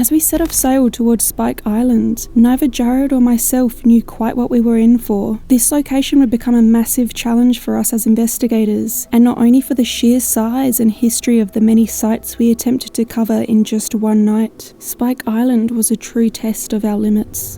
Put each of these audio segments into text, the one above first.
As we set off sail towards Spike Island, neither Jared or myself knew quite what we were in for. This location would become a massive challenge for us as investigators, and not only for the sheer size and history of the many sites we attempted to cover in just one night. Spike Island was a true test of our limits.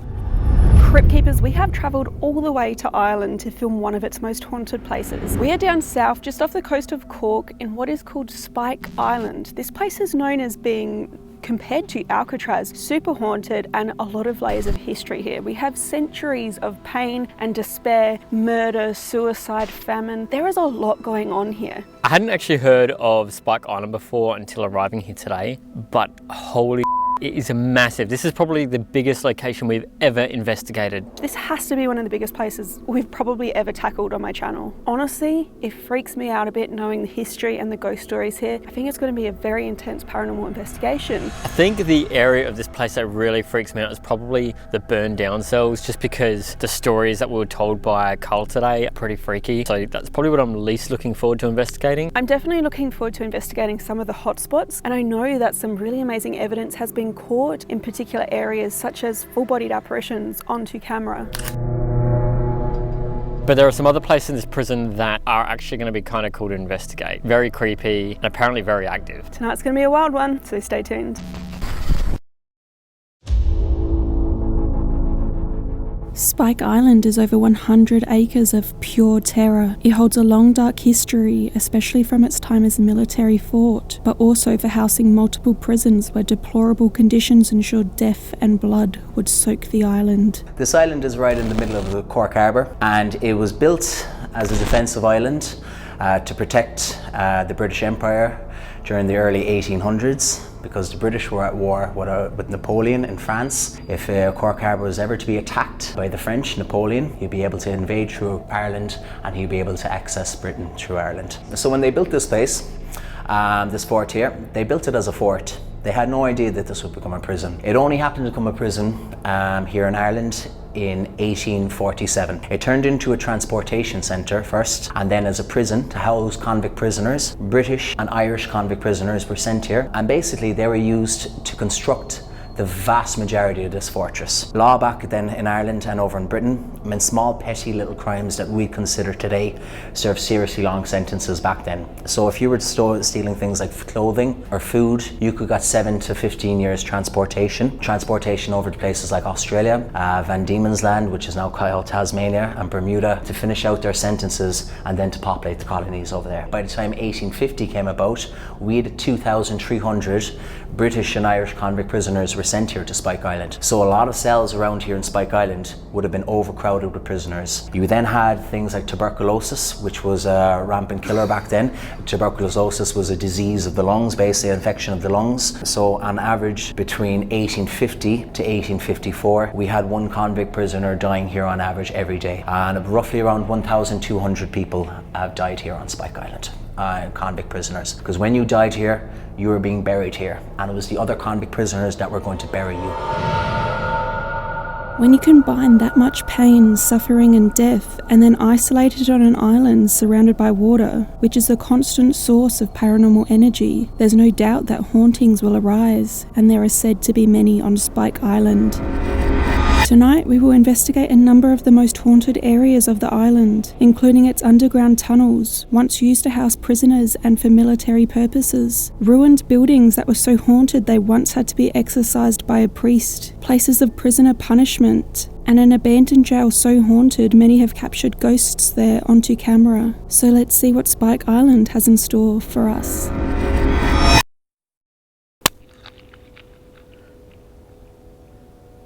Crypt Keepers, we have travelled all the way to Ireland to film one of its most haunted places. We are down south, just off the coast of Cork, in what is called Spike Island. This place is known as being, compared to Alcatraz, super haunted, and a lot of layers of history here. We have centuries of pain and despair, murder, suicide, famine. There is a lot going on here. I hadn't actually heard of Spike Island before until arriving here today, but holy, it is massive. This is probably the biggest location we've ever investigated. This has to be one of the biggest places we've probably ever tackled on my channel. Honestly, it freaks me out a bit knowing the history and the ghost stories here. I think it's going to be a very intense paranormal investigation. I think the area of this place that really freaks me out is probably the burned down cells, just because the stories that we were told by Carl today are pretty freaky. So that's probably what I'm least looking forward to investigating. I'm definitely looking forward to investigating some of the hotspots, and I know that some really amazing evidence has been caught in particular areas, such as full-bodied apparitions onto camera. But there are some other places in this prison that are actually going to be kind of cool to investigate. Very creepy and apparently very active. Tonight's going to be a wild one, so stay tuned. Spike Island is over 100 acres of pure terror. It holds a long dark history, especially from its time as a military fort, but also for housing multiple prisons where deplorable conditions ensured death and blood would soak the island. This island is right in the middle of the Cork Harbour, and it was built as a defensive island to protect the British Empire during the early 1800s, because the British were at war with Napoleon in France. If Cork Harbour was ever to be attacked by the French, Napoleon, he'd be able to invade through Ireland and he'd be able to access Britain through Ireland. So when they built this place, this fort here, they built it as a fort. They had no idea that this would become a prison. It only happened to become a prison here in Ireland in 1847. It turned into a transportation centre first, and then as a prison to house convict prisoners. British and Irish convict prisoners were sent here, and basically they were used to construct the vast majority of this fortress. Law back then in Ireland and over in Britain meant small petty little crimes that we consider today served seriously long sentences back then. So if you were stealing things like clothing or food, you could get 7 to 15 years transportation over to places like Australia, Van Diemen's Land, which is now Tasmania, and Bermuda, to finish out their sentences and then to populate the colonies over there. By the time 1850 came about, we had 2,300 British and Irish convict prisoners were sent here to Spike Island. So a lot of cells around here in Spike Island would have been overcrowded with prisoners. You then had things like tuberculosis, which was a rampant killer back then. Tuberculosis was a disease of the lungs, basically an infection of the lungs. So on average, between 1850 to 1854, we had one convict prisoner dying here on average every day. And roughly around 1,200 people have died here on Spike Island. Convict prisoners, because when you died here, you were being buried here, and it was the other convict prisoners that were going to bury you. When you combine that much pain, suffering and death, and then isolated on an island surrounded by water, which is a constant source of paranormal energy, there's no doubt that hauntings will arise, and there are said to be many on Spike Island. Tonight we will investigate a number of the most haunted areas of the island, including its underground tunnels, once used to house prisoners and for military purposes, ruined buildings that were so haunted they once had to be exorcised by a priest, places of prisoner punishment, and an abandoned jail so haunted many have captured ghosts there onto camera. So let's see what Spike Island has in store for us.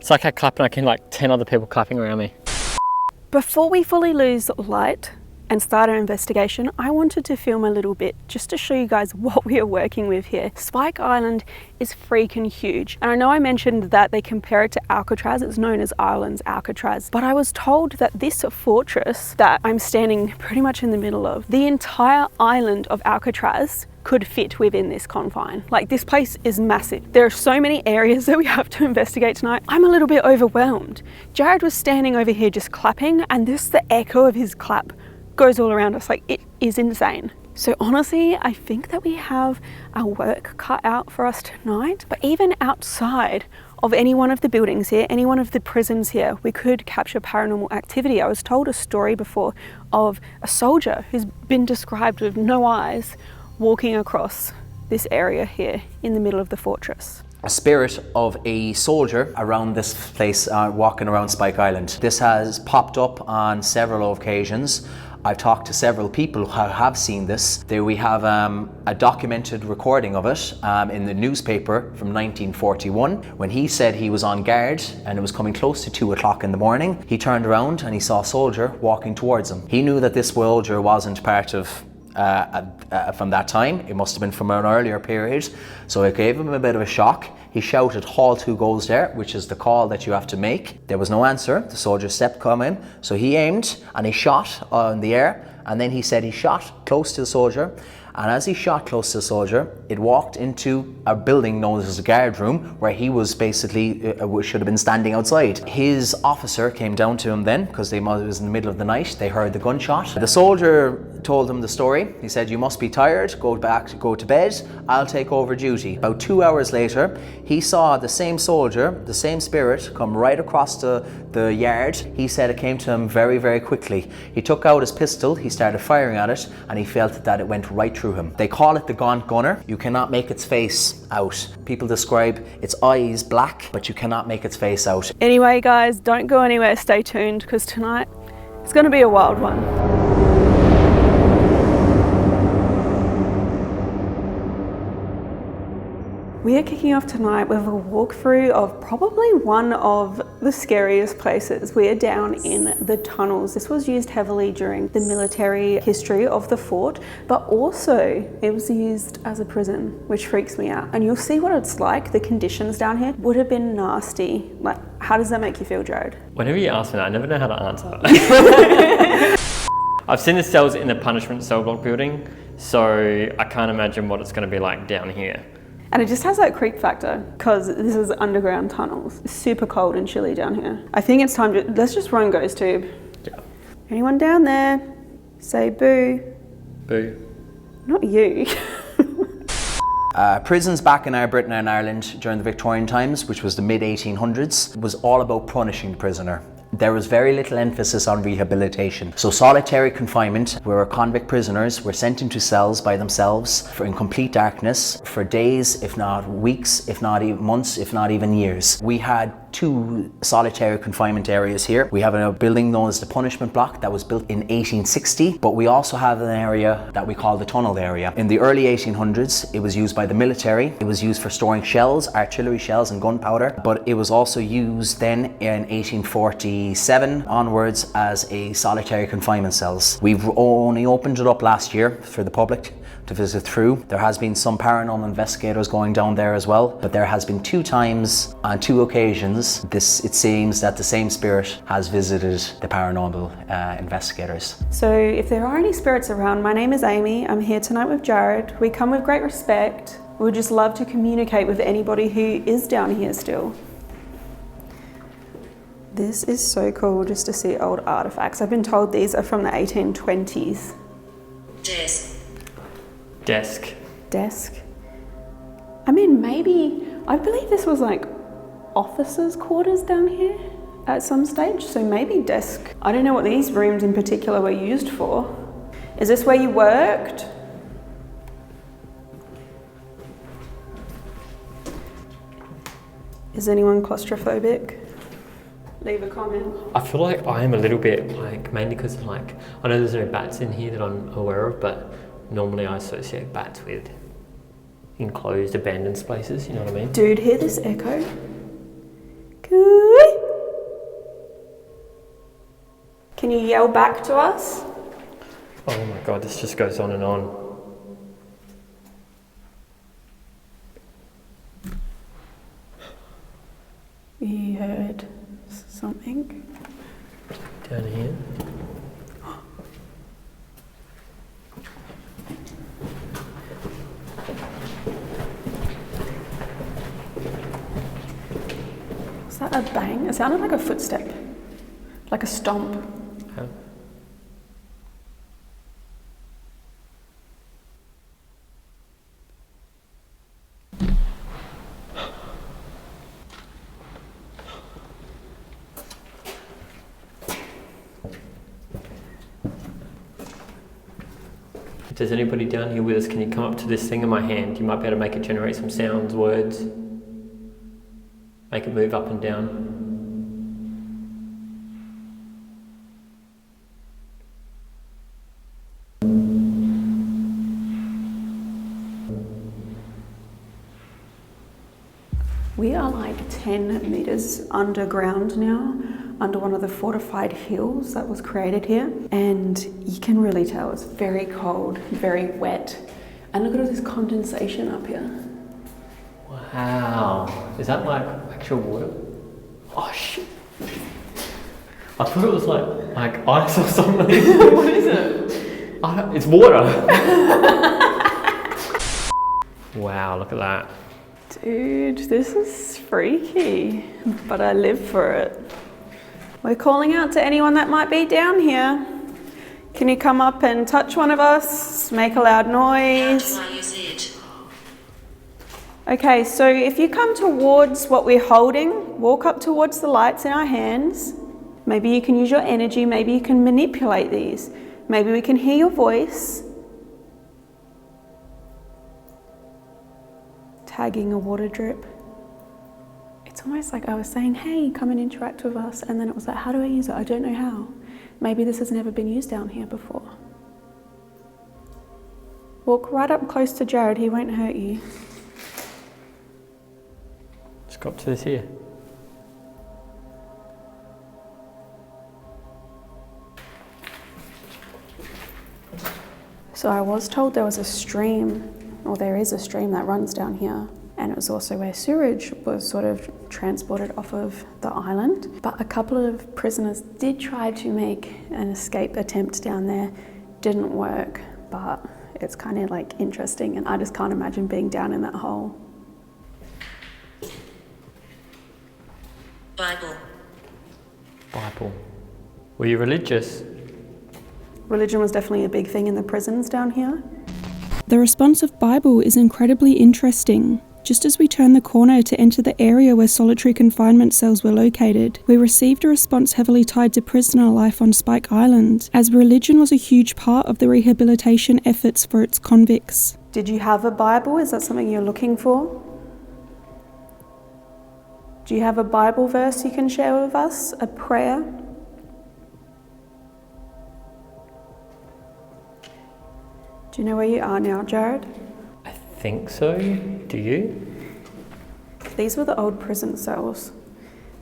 It's like I clap and I can like 10 other people clapping around me. Before we fully lose light and start our investigation, I wanted to film a little bit just to show you guys what we are working with here. Spike Island is freaking huge. And I know I mentioned that they compare it to Alcatraz. It's known as Ireland's Alcatraz. But I was told that this fortress that I'm standing pretty much in the middle of, the entire island of Alcatraz could fit within this confine. Like, this place is massive. There are so many areas that we have to investigate tonight. I'm a little bit overwhelmed. Jared was standing over here just clapping, and this, the echo of his clap goes all around us. Like, it is insane. So honestly, I think that we have our work cut out for us tonight. But even outside of any one of the buildings here, any one of the prisons here, we could capture paranormal activity. I was told a story before of a soldier who's been described with no eyes walking across this area here in the middle of the fortress. A spirit of a soldier around this place, walking around Spike Island. This has popped up on several occasions. I've talked to several people who have seen this. There we have a documented recording of it in the newspaper from 1941 when he said he was on guard and it was coming close to 2 o'clock in the morning. He turned around and he saw a soldier walking towards him. He knew that this soldier wasn't part of from that time. It must have been from an earlier period. So it gave him a bit of a shock. He shouted, "Halt, who goes there?" which is the call that you have to make. There was no answer. The soldier stepped coming. So he aimed and he shot in the air. And then he said he shot close to the soldier. And as he shot close to the soldier, it walked into a building known as a guard room where he was basically, should have been standing outside. His officer came down to him then, because it was in the middle of the night. They heard the gunshot. The soldier told him the story. He said, "You must be tired, go to bed, I'll take over duty." About 2 hours later, he saw the same soldier, the same spirit, come right across the yard. He said it came to him very, very quickly. He took out his pistol, he started firing at it, and he felt that it went right through him. They call it the Gaunt Gunner. You cannot make its face out. People describe its eyes black, but you cannot make its face out. Anyway, guys, don't go anywhere, stay tuned, because tonight it's going to be a wild one. We are kicking off tonight with a walkthrough of probably one of the scariest places. We are down in the tunnels. This was used heavily during the military history of the fort, but also it was used as a prison, which freaks me out. And you'll see what it's like. The conditions down here would have been nasty. Like, how does that make you feel, Jared? Whenever you ask me that, I never know how to answer. I've seen the cells in the punishment cell block building, so I can't imagine what it's going to be like down here. And it just has that creep factor because this is underground tunnels. It's super cold and chilly down here. I think it's time to, let's just run GhostTube. Yeah. Anyone down there? Say boo. Boo. Not you. Prisons back in Britain and Ireland during the Victorian times, which was the mid-1800s, was all about punishing the prisoner. There was very little emphasis on rehabilitation. So solitary confinement, where convict prisoners were sent into cells by themselves in complete darkness for days, if not weeks, if not even months, if not even years. We had 2 solitary confinement areas here. We have a building known as the punishment block that was built in 1860, but we also have an area that we call the tunnel area. In the early 1800s, it was used by the military. It was used for storing shells, artillery shells and gunpowder, but it was also used then in 1847 onwards as a solitary confinement cells. We've only opened it up last year for the public to visit through. There has been some paranormal investigators going down there as well, but there has been 2 times on 2 occasions it seems that the same spirit has visited the paranormal investigators. So if there are any spirits around, my name is Amy. I'm here tonight with Jared. We come with great respect. We would just love to communicate with anybody who is down here still. This is so cool just to see old artifacts. I've been told these are from the 1820s. Desk. I mean, maybe, I believe this was like officers' quarters down here at some stage, so maybe desk. I don't know what these rooms in particular were used for. Is this where you worked? Is anyone claustrophobic? Leave a comment. I feel like I am a little bit, like, mainly because of, like, I know there's no bats in here that I'm aware of, but normally I associate bats with enclosed, abandoned spaces, you know what I mean? Dude, hear this echo? Can you yell back to us? Oh my god, this just goes on and on. You heard something? Down here. Was that a bang? It sounded like a footstep, like a stomp. Huh? there's anybody down here with us, can you come up to this thing in my hand? You might be able to make it generate some sounds, words. Make it move up and down. We are like 10 meters underground now, under one of the fortified hills that was created here. And you can really tell it's very cold, very wet. And look at all this condensation up here. Wow. Is that like actual water? Oh shit. I thought it was like ice or something. What is it? It's water. Wow, look at that. Dude, this is freaky, but I live for it. We're calling out to anyone that might be down here. Can you come up and touch one of us? Make a loud noise. How do I use it? Okay, so if you come towards what we're holding, walk up towards the lights in our hands. Maybe you can use your energy, maybe you can manipulate these. Maybe we can hear your voice. Tagging a water drip. It's almost like I was saying, hey, come and interact with us. And then it was like, how do I use it? I don't know how. Maybe this has never been used down here before. Walk right up close to Jared, he won't hurt you. Just go up to this here. So I was told there was a stream, or there is a stream that runs down here, and it was also where sewage was sort of transported off of the island. But a couple of prisoners did try to make an escape attempt down there. Didn't work, but it's kind of like interesting, and I just can't imagine being down in that hole. Bible. Bible. Were you religious? Religion was definitely a big thing in the prisons down here. The response of Bible is incredibly interesting. Just as we turned the corner to enter the area where solitary confinement cells were located, we received a response heavily tied to prisoner life on Spike Island, as religion was a huge part of the rehabilitation efforts for its convicts. Did you have a Bible? Is that something you're looking for? Do you have a Bible verse you can share with us? A prayer? Do you know where you are now, Jared? I think so. Do you? These were the old prison cells.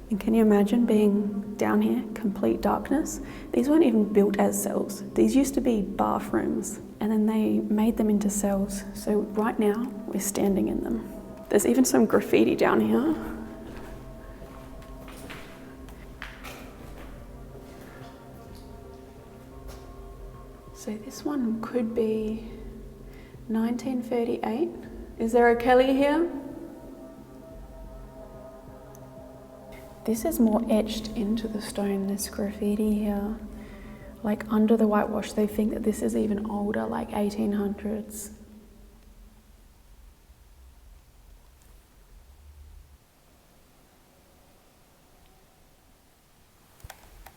And can you imagine being down here, complete darkness? These weren't even built as cells. These used to be bathrooms, and then they made them into cells. So right now, we're standing in them. There's even some graffiti down here. So this one could be 1938. Is there a Kelly here? This is more etched into the stone, this graffiti here. Like under the whitewash, they think that this is even older, like 1800s.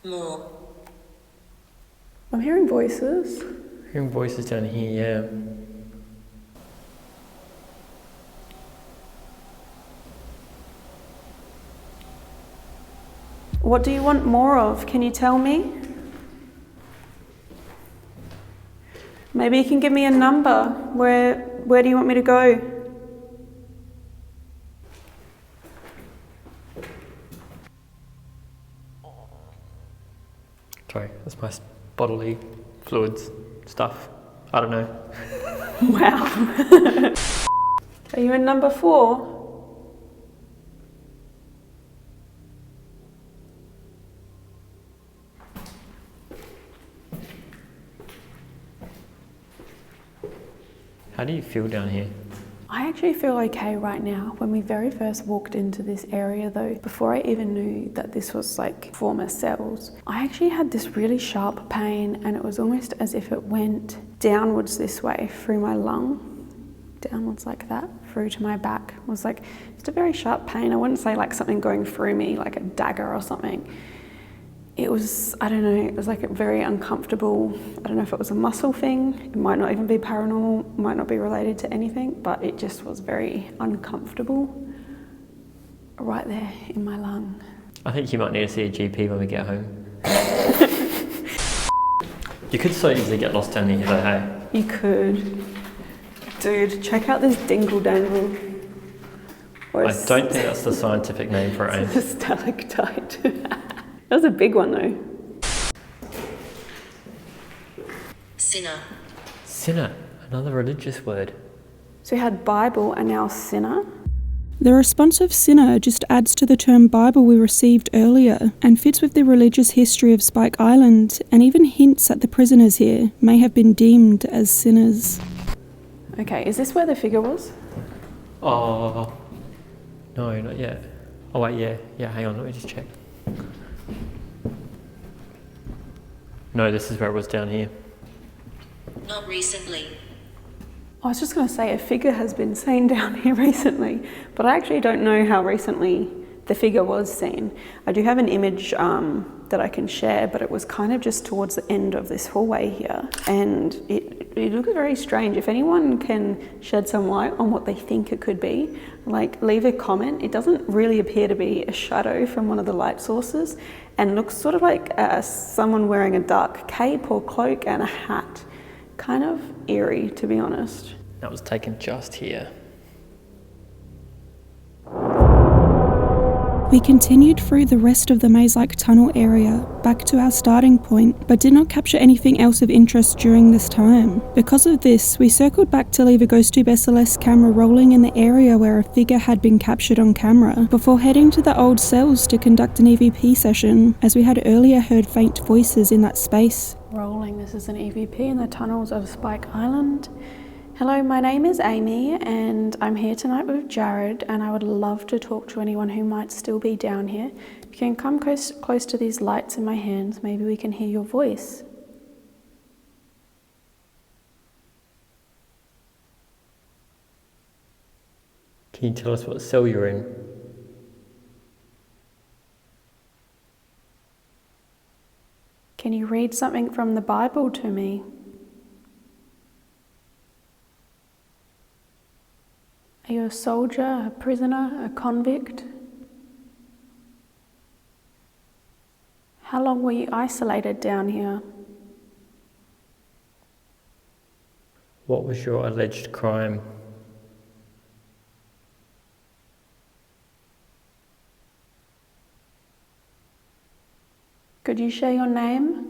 More. I'm hearing voices. Hearing voices down here, yeah. What do you want more of? Can you tell me? Maybe you can give me a number. Where do you want me to go? Sorry, that's my bodily fluids stuff. I don't know. Wow. Are you in number 4? How do you feel down here? I actually feel okay right now. When we very first walked into this area though, before I even knew that this was like former cells, I actually had this really sharp pain, and it was almost as if it went downwards this way through my lung, downwards like that, through to my back. It was like just a very sharp pain. I wouldn't say like something going through me, like a dagger or something. it was, I don't know, it was like a very uncomfortable, I don't know if it was a muscle thing, it might not even be paranormal, might not be related to anything, but it just was very uncomfortable right there in my lung. I think you might need to see a GP when we get home. You could so easily get lost down here though, hey? You could. Dude, check out this dingle dangle. I don't think that's the scientific name for it. It's a stalactite. That was a big one though. Sinner. Sinner, another religious word. So we had Bible and now sinner. The response of sinner just adds to the term Bible we received earlier and fits with the religious history of Spike Island, and even hints that the prisoners here may have been deemed as sinners. Okay, is this where the figure was? Oh, no, not yet. Oh wait, yeah, hang on, let me just check. No, this is where it was down here. Not recently. I was just going to say a figure has been seen down here recently, but I actually don't know how recently the figure was seen. I do have an image that I can share, but it was kind of just towards the end of this hallway here, and it looks very strange. If anyone can shed some light on what they think it could be, like leave a comment. It doesn't really appear to be a shadow from one of the light sources, and looks sort of like someone wearing a dark cape or cloak and a hat. Kind of eerie, to be honest. That was taken just here. We continued through the rest of the maze-like tunnel area, back to our starting point, but did not capture anything else of interest during this time. Because of this, we circled back to leave a GhostTube SLS camera rolling in the area where a figure had been captured on camera, before heading to the old cells to conduct an EVP session, as we had earlier heard faint voices in that space. Rolling, this is an EVP in the tunnels of Spike Island. Hello, my name is Amy and I'm here tonight with Jared, and I would love to talk to anyone who might still be down here. If you can come close to these lights in my hands, maybe we can hear your voice. Can you tell us what cell you're in? Can you read something from the Bible to me? Are you a soldier, a prisoner, a convict? How long were you isolated down here? What was your alleged crime? Could you share your name?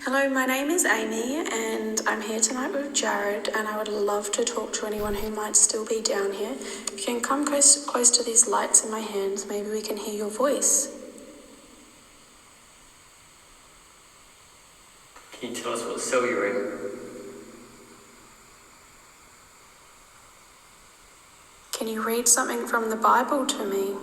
Hello, my name is Amy and I'm here tonight with Jared, and I would love to talk to anyone who might still be down here. If you can come close to these lights in my hands, maybe we can hear your voice. Can you tell us what cell you're in? Can you read something from the Bible to me?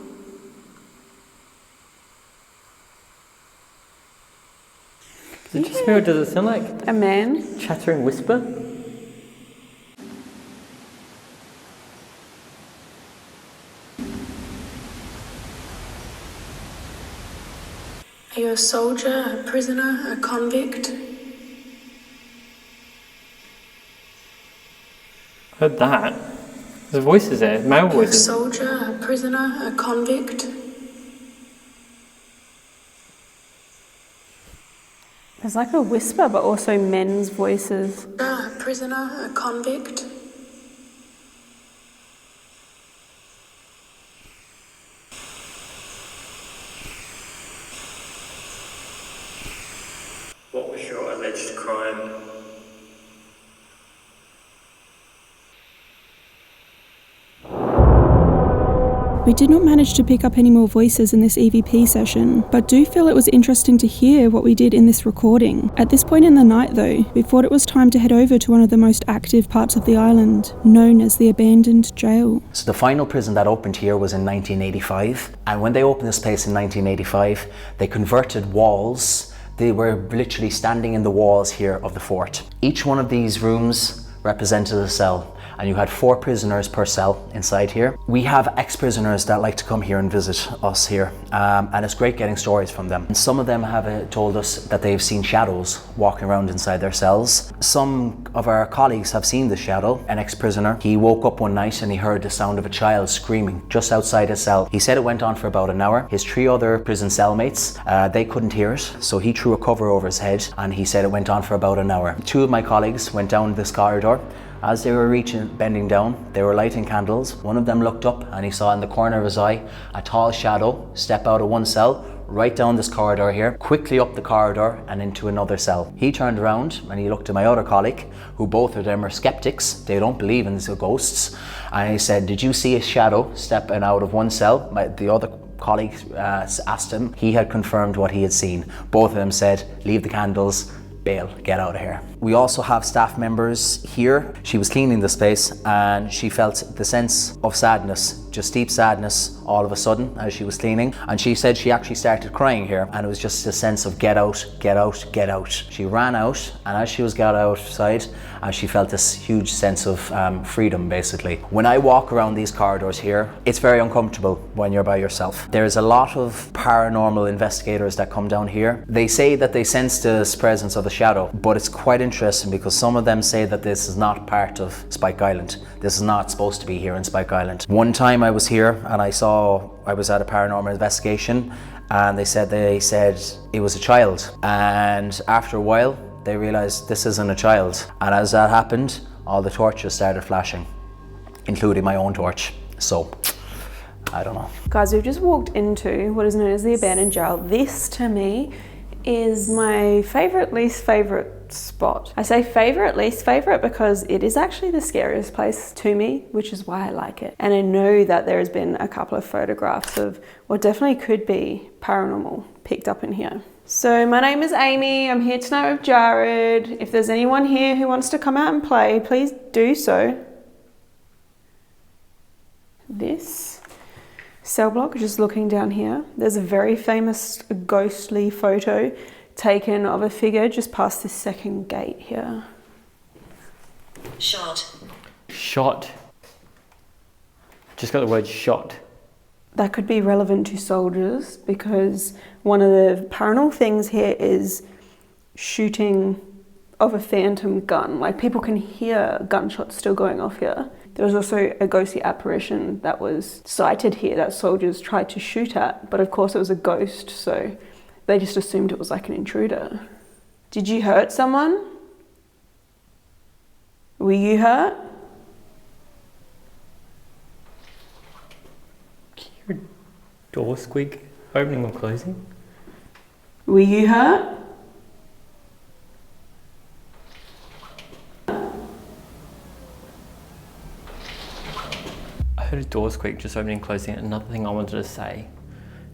Does it just me, or does it sound like A man? chattering whisper? Are you a soldier, a prisoner, a convict? Heard that. There's voices there, male Are you a voices. soldier, a prisoner, a convict? There's like a whisper, but also men's voices. A prisoner, a convict? What was your alleged crime? We did not manage to pick up any more voices in this EVP session, but do feel it was interesting to hear what we did in this recording. At this point in the night though, we thought it was time to head over to one of the most active parts of the island, known as the abandoned jail. So the final prison that opened here was in 1985, and when they opened this place in 1985, they converted walls. They were literally standing in the walls here of the fort. Each one of these rooms represented a cell, and you had 4 prisoners per cell inside here. We have ex-prisoners that like to come here and visit us here, and it's great getting stories from them. And some of them have told us that they've seen shadows walking around inside their cells. Some of our colleagues have seen the shadow. An ex-prisoner, he woke up one night and he heard the sound of a child screaming just outside his cell. He said it went on for about an hour. His 3 other prison cellmates, they couldn't hear it, so he threw a cover over his head, and he said it went on for about an hour. 2 of my colleagues went down this corridor. As they were bending down, they were lighting candles. One of them looked up and he saw in the corner of his eye a tall shadow step out of one cell, right down this corridor here, quickly up the corridor and into another cell. He turned around and he looked at my other colleague, who both of them are skeptics. They don't believe in the ghosts. And he said, "Did you see a shadow stepping out of one cell?" The other colleague asked him. He had confirmed what he had seen. Both of them said, "Leave the candles, bail, get out of here." We also have staff members here. She was cleaning the space and she felt the sense of sadness, just deep sadness all of a sudden as she was cleaning. And she said she actually started crying here, and it was just a sense of get out, get out, get out. She ran out, and as she was got outside, she felt this huge sense of freedom basically. When I walk around these corridors here, it's very uncomfortable when you're by yourself. There's a lot of paranormal investigators that come down here. They say that they sense the presence of a shadow, but it's quite interesting because some of them say that this is not part of Spike Island. This is not supposed to be here in Spike Island. One time I was here and I was at a paranormal investigation, and they said it was a child, and after a while they realized this isn't a child. And as that happened, all the torches started flashing, including my own torch. So I don't know. Guys, we've just walked into what is known as the abandoned jail. This to me is my favorite, least favorite spot. I say favorite, least favorite because it is actually the scariest place to me, which is why I like it. And I know that there has been a couple of photographs of what definitely could be paranormal picked up in here. So my name is Amy. I'm here tonight with Jared. If there's anyone here who wants to come out and play, please do so. This cell block, just looking down here, there's a very famous ghostly photo taken of a figure just past this second gate here. Shot. Shot. Just got the word shot. That could be relevant to soldiers because one of the paranormal things here is shooting of a phantom gun. Like, people can hear gunshots still going off here. There was also a ghostly apparition that was sighted here that soldiers tried to shoot at, but of course it was a ghost, so they just assumed it was like an intruder. Did you hurt someone? Were you hurt? Can you hear a door squeak opening or closing? Were you hurt? I heard a door squeak just opening and closing. Another thing I wanted to say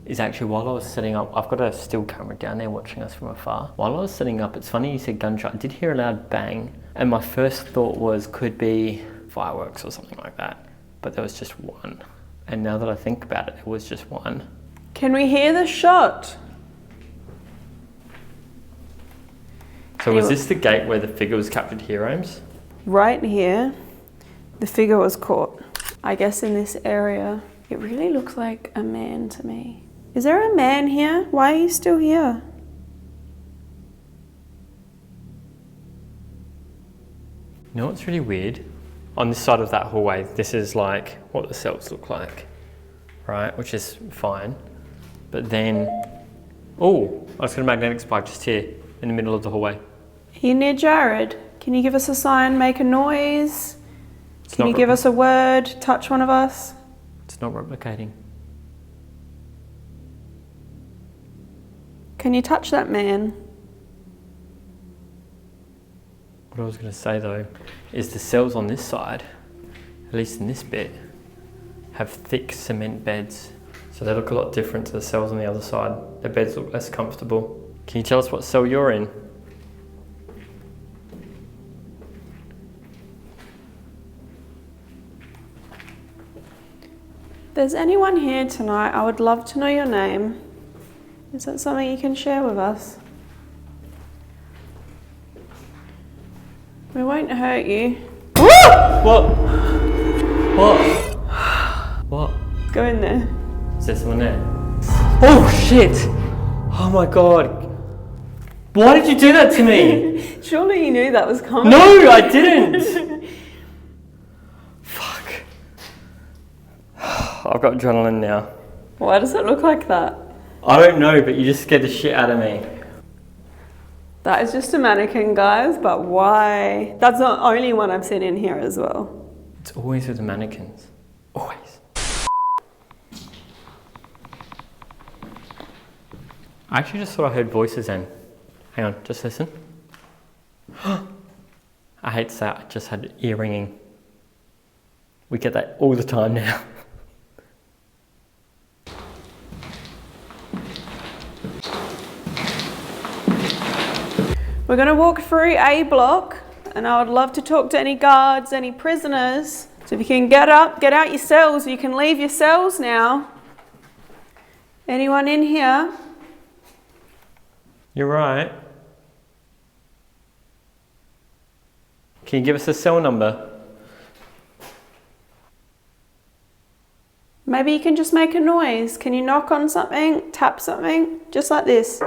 is actually while I was setting up, I've got a still camera down there watching us from afar. While I was setting up, it's funny you said gunshot. I did hear a loud bang, and my first thought was could be fireworks or something like that, but there was just one. And now that I think about it, there was just one. Can we hear the shot? So was this the gate where the figure was captured here, Ames? Right here, the figure was caught. I guess in this area, it really looks like a man to me. Is there a man here? Why are you still here? You know what's really weird? On this side of that hallway, this is like what the cells look like, right? Which is fine. But then, oh, I was got a magnetic spike just here in the middle of the hallway. Are you near Jared? Can you give us a sign, make a noise? Can you give us a word, touch one of us? It's not replicating. Can you touch that man? What I was going to say though, is the cells on this side, at least in this bit, have thick cement beds. So they look a lot different to the cells on the other side. The beds look less comfortable. Can you tell us what cell you're in? If there's anyone here tonight, I would love to know your name. Is that something you can share with us? We won't hurt you. What? What? What? Go in there. Is there someone there? Oh shit! Oh my god. Why did you do that to me? Surely you knew that was coming. No, I didn't! Fuck. I've got adrenaline now. Why does it look like that? I don't know, but you just scared the shit out of me. That is just a mannequin, guys, but why? That's the only one I've seen in here as well. It's always with the mannequins. Always. I actually just thought I heard voices then. Hang on, just listen. I hate to say it, I just had ear ringing. We get that all the time now. We're going to walk through A block, and I would love to talk to any guards, any prisoners. So if you can get up, get out your cells, you can leave your cells now. Anyone in here? You're right. Can you give us a cell number? Maybe you can just make a noise. Can you knock on something, tap something, just like this?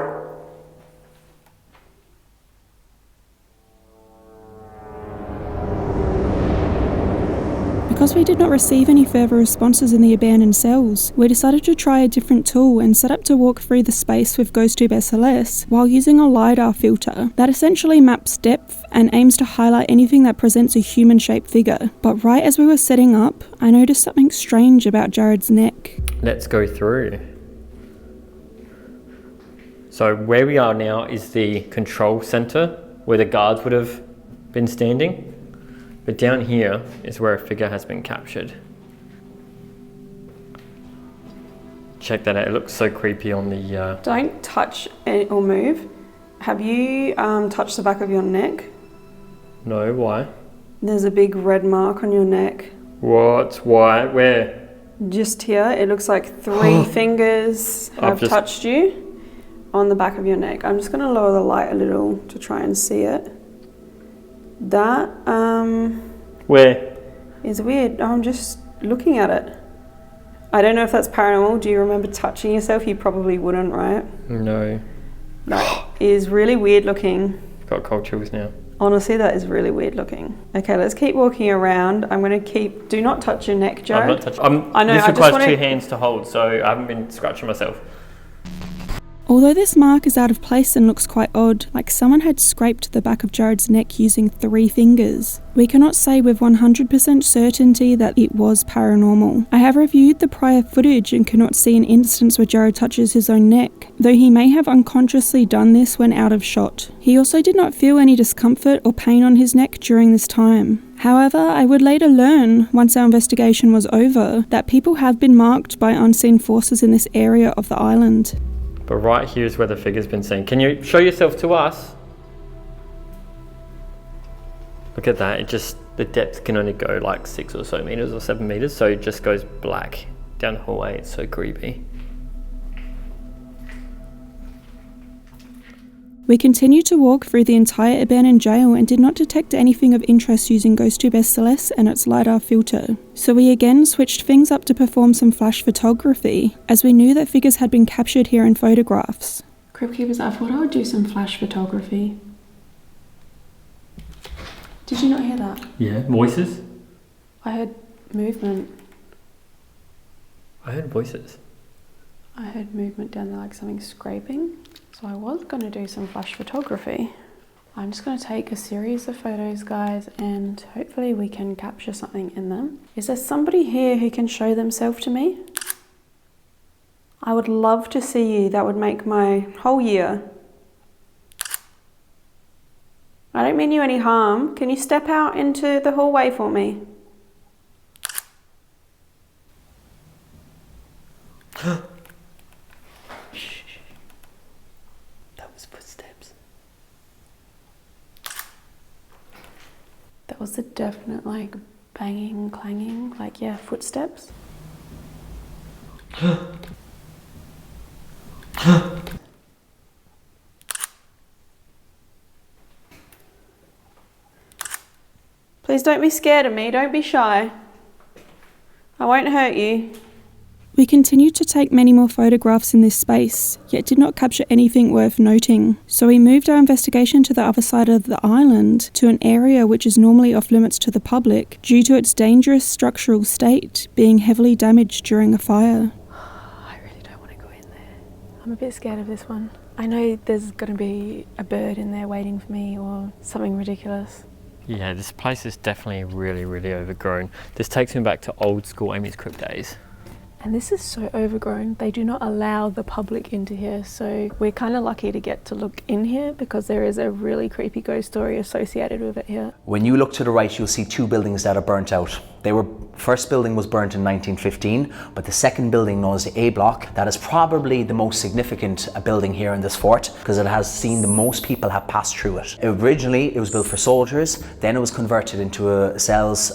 Because we did not receive any further responses in the abandoned cells, we decided to try a different tool and set up to walk through the space with GhostTube SLS while using a LiDAR filter that essentially maps depth and aims to highlight anything that presents a human-shaped figure. But right as we were setting up, I noticed something strange about Jared's neck. Let's go through. So where we are now is the control center where the guards would have been standing. But down here is where a figure has been captured. Check that out, it looks so creepy on the... Don't touch it or move. Have you touched the back of your neck? No, why? There's a big red mark on your neck. What? Why? Where? Just here, it looks like 3 fingers have touched you on the back of your neck. I'm just gonna lower the light a little to try and see it. That Where? is weird. I'm just looking at it. I don't know if that's paranormal. Do you remember touching yourself? You probably wouldn't, right? No. That is really weird looking. Got cold chills now. Honestly, that is really weird looking. Okay, let's keep walking around. I'm going to do not touch your neck, Jared. I'm not touching. I know, this I just requires wanna- 2 hands to hold, so I haven't been scratching myself. Although this mark is out of place and looks quite odd, like someone had scraped the back of Jared's neck using 3 fingers, we cannot say with 100% certainty that it was paranormal. I have reviewed the prior footage and cannot see an instance where Jared touches his own neck, though he may have unconsciously done this when out of shot. He also did not feel any discomfort or pain on his neck during this time. However, I would later learn, once our investigation was over, that people have been marked by unseen forces in this area of the island. But right here is where the figure's been seen. Can you show yourself to us? Look at that, the depth can only go like 6 or so meters or 7 meters, so it just goes black down the hallway. It's so creepy. We continued to walk through the entire abandoned jail and did not detect anything of interest using GhostTube SLS and its LiDAR filter. So we again switched things up to perform some flash photography, as we knew that figures had been captured here in photographs. Crypt Keepers, I thought I would do some flash photography. Did you not hear that? Yeah, voices? I heard movement. I heard voices. I heard movement down there, like something scraping. So I was going to do some flash photography. I'm just going to take a series of photos, guys, and hopefully we can capture something in them. Is there somebody here who can show themselves to me? I would love to see you. That would make my whole year. I don't mean you any harm. Can you step out into the hallway for me? That was a definite like banging, clanging, like yeah, footsteps. Please Please don't be scared of me. Don't be shy. I won't hurt you. We continued to take many more photographs in this space, yet did not capture anything worth noting. So we moved our investigation to the other side of the island, to an area which is normally off limits to the public, due to its dangerous structural state being heavily damaged during a fire. I really don't want to go in there. I'm a bit scared of this one. I know there's going to be a bird in there waiting for me or something ridiculous. Yeah, this place is definitely really, really overgrown. This takes me back to old school AmysCrypt days. And this is so overgrown. They do not allow the public into here, so we're kind of lucky to get to look in here because there is a really creepy ghost story associated with it here. When you look to the right, you'll see two buildings that are burnt out. First building was burnt in 1915, but the second building, known as the A block, that is probably the most significant building here in this fort because it has seen the most people have passed through it. Originally, it was built for soldiers, then it was converted into cells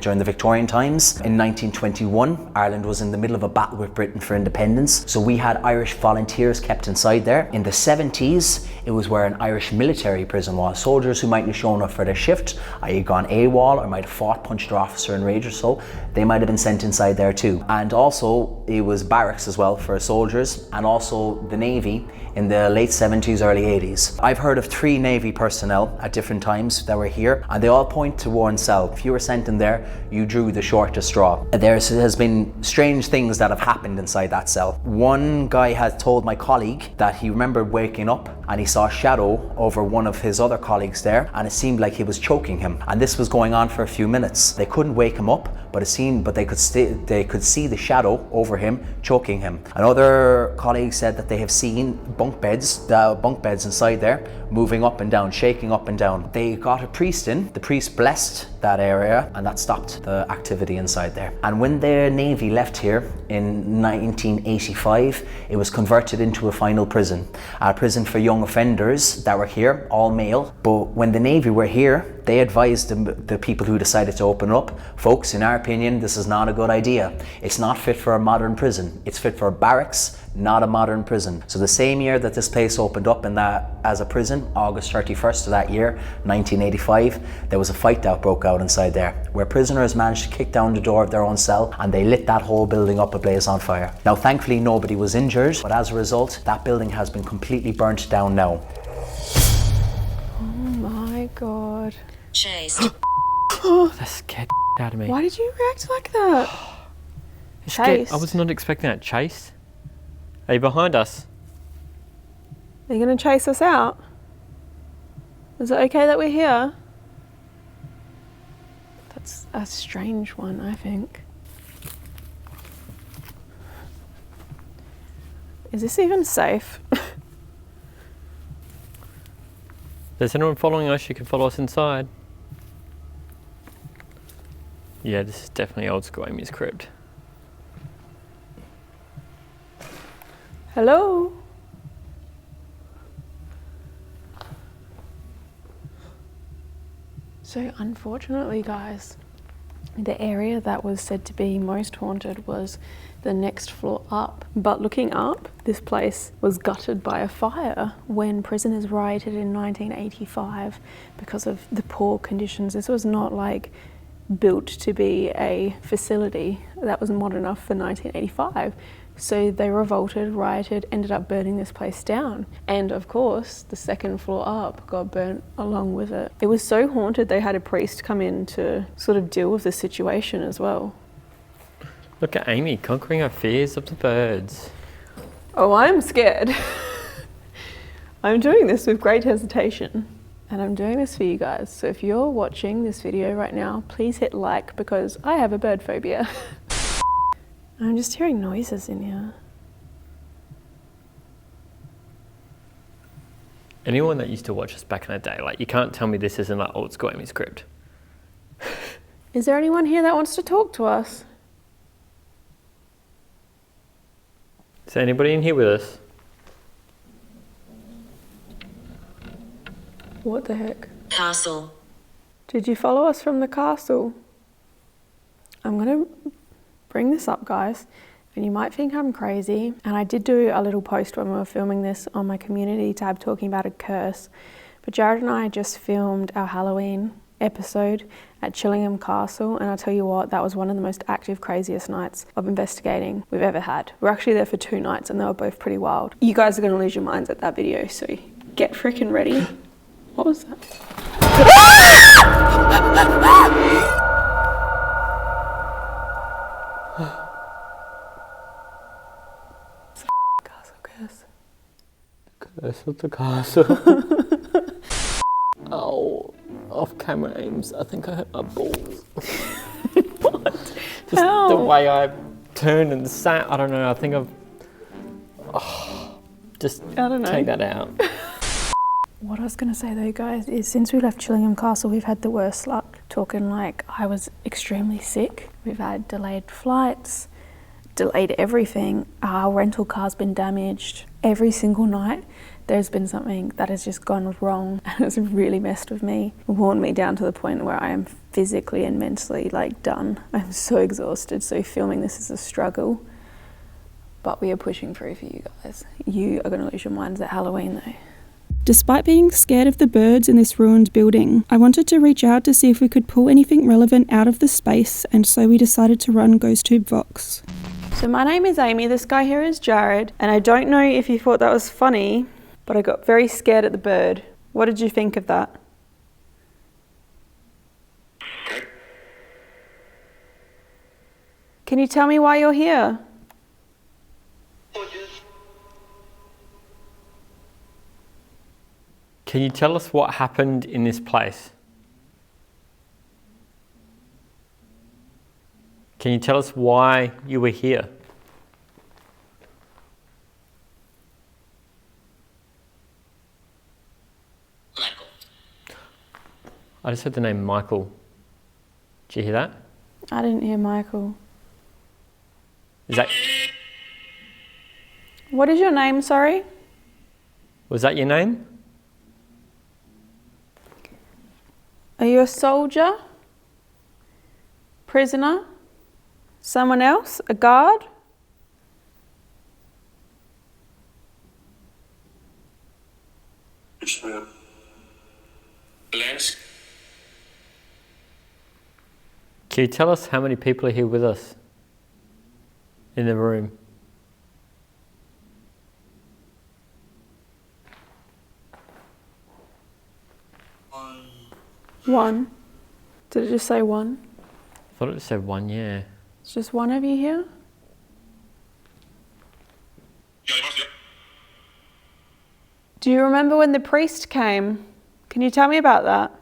during the Victorian times. In 1921, Ireland was in the middle of a battle with Britain for independence, so we had Irish volunteers kept inside there. In the 70s, it was where an Irish military prison was. Soldiers who mightn't have shown up for their shift, i.e. gone AWOL, or might have fought, punched their officer in rage or so, they might have been sent inside there too. And also, it was barracks as well for soldiers, and also the Navy in the late 70s, early 80s. I've heard of 3 Navy personnel at different times that were here, and they all point to one cell. If you were sent in there, you drew the shortest straw. There has been strange things that have happened inside that cell. One guy had told my colleague that he remembered waking up and he saw a shadow over one of his other colleagues there, and it seemed like he was choking him. And this was going on for a few minutes. They couldn't wake him up, but they could see the shadow over him choking him. Another colleague said that they have seen bunk beds inside there moving up and down, shaking up and down. They got a priest in, the priest blessed that area, and that stopped the activity inside there. And when the Navy left here in 1985, it was converted into a final prison, a prison for young offenders that were here, all male. But when the Navy were here, they advised the people who decided to open up, folks, in our opinion, this is not a good idea. It's not fit for a modern prison. It's fit for barracks, not a modern prison. So the same year that this place opened up as a prison, August 31st of that year, 1985, there was a fight that broke out inside there, where prisoners managed to kick down the door of their own cell and they lit that whole building up ablaze on fire. Now, thankfully, nobody was injured, but as a result, that building has been completely burnt down now. Oh my God. Chased. That scared out of me. Why did you react like that? Chased. I was not expecting that. Chased? Are you behind us? Are you going to chase us out? Is it okay that we're here? That's a strange one, I think. Is this even safe? Is anyone following us? You can follow us inside. Yeah, this is definitely old school AmysCrypt. Hello? So unfortunately, guys, the area that was said to be most haunted was the next floor up. But looking up, this place was gutted by a fire when prisoners rioted in 1985 because of the poor conditions. This was not like built to be a facility that was modern enough for 1985. So they revolted, rioted, ended up burning this place down. And of course, the second floor up got burnt along with it. It was so haunted, they had a priest come in to sort of deal with the situation as well. Look at Amy conquering her fears of the birds. Oh, I'm scared. I'm doing this with great hesitation. And I'm doing this for you guys. So if you're watching this video right now, please hit like because I have a bird phobia. I'm just hearing noises in here. Anyone that used to watch us back in the day, like, you can't tell me this isn't like old school AmysCrypt. Is there anyone here that wants to talk to us? Is there anybody in here with us? What the heck? Castle. Did you follow us from the castle? I'm gonna bring this up, guys, and you might think I'm crazy, and I did do a little post when we were filming this on my community tab talking about a curse, but Jared and I just filmed our Halloween episode at Chillingham Castle, and I'll tell you what, that was one of the most active, craziest nights of investigating we've ever had. We're actually there for 2 nights and they were both pretty wild. You guys are going to lose your minds at that video, so get freaking ready. What was that? Castle curse. Curse of the castle. Oh, off camera aims. I think I hurt my balls. What? Just How? the way I turned and sat. I don't know. I think I've. Just I don't know. take that out. What I was going to say though, guys, is since we left Chillingham Castle, we've had the worst luck. Talking like I was extremely sick. We've had delayed flights, delayed everything. Our rental car's been damaged. Every single night there's been something that has just gone wrong and it's really messed with me, worn me down to the point where I am physically and mentally like done. I'm so exhausted, so filming this is a struggle. But we are pushing through for you guys. You are going to lose your minds at Halloween though. Despite being scared of the birds in this ruined building, I wanted to reach out to see if we could pull anything relevant out of the space, and so we decided to run GhostTube Vox. So my name is Amy, this guy here is Jared, and I don't know if you thought that was funny, but I got very scared at the bird. What did you think of that? Can you tell me why you're here? Can you tell us what happened in this place? Can you tell us why you were here? Michael. I just heard the name Michael. Did you hear that? I didn't hear Michael. Is that, What is your name, sorry? was that your name? Are you a soldier? Prisoner? Someone else? A guard? Lens. Can you tell us how many people are here with us in the room? One. Did it just say one? I thought it said 1, yeah. It's just one of you here? Do you remember when the priest came? Can you tell me about that?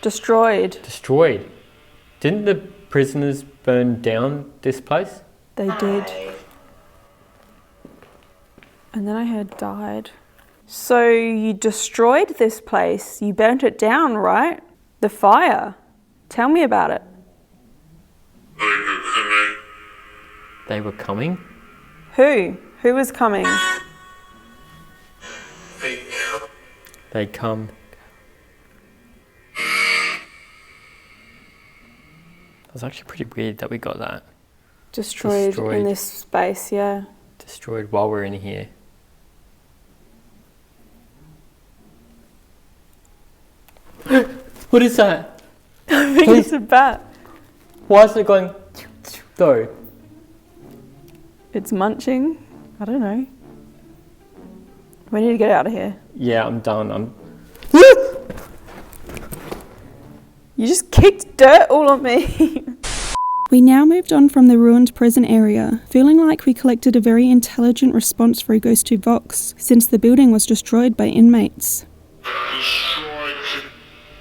Destroyed. Destroyed. Didn't the prisoners burn down this place? They did. And then I heard died. So you destroyed this place. You burnt it down, right? The fire. Tell me about it. They were coming? Who? Who was coming? They come. It was actually pretty weird that we got that. Destroyed in this space, yeah. Destroyed while we're in here. What is that? I think it's a bat. Why is it going though? It's munching. I don't know. We need to get out of here. Yeah, I'm done. You just kicked dirt all on me. We now moved on from the ruined prison area, feeling like we collected a very intelligent response through GhostTube Vox, since the building was destroyed by inmates.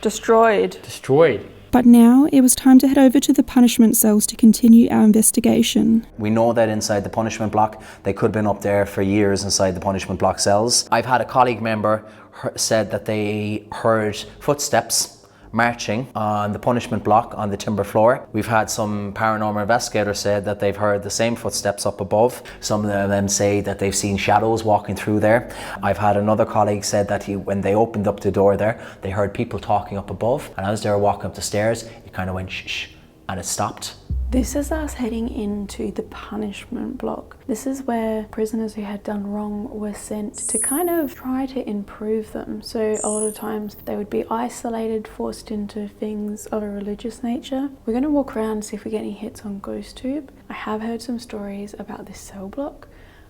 Destroyed. Destroyed. But now it was time to head over to the punishment cells to continue our investigation. We know that inside the punishment block, they could have been up there for years inside the punishment block cells. I've had a colleague member said that they heard footsteps marching on the punishment block on the timber floor. We've had some paranormal investigators say that they've heard the same footsteps up above. Some of them say that they've seen shadows walking through there. I've had another colleague said that when they opened up the door there, they heard people talking up above, and as they were walking up the stairs, it kind of went shh, and it stopped. This is us heading into the punishment block. This is where prisoners who had done wrong were sent to kind of try to improve them. So a lot of times they would be isolated, forced into things of a religious nature. We're going to walk around and see if we get any hits on GhostTube. I have heard some stories about this cell block.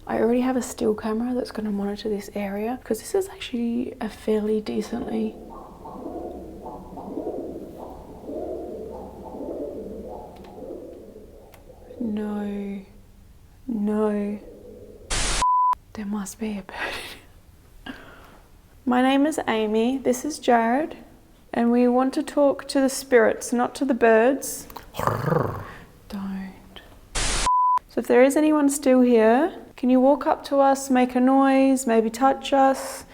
I already have a still camera that's going to monitor this area because this is actually a fairly decently... No. There must be a bird. My name is Amy, this is Jared, and we want to talk to the spirits, not to the birds. Don't. So if there is anyone still here, can you walk up to us, make a noise, maybe touch us?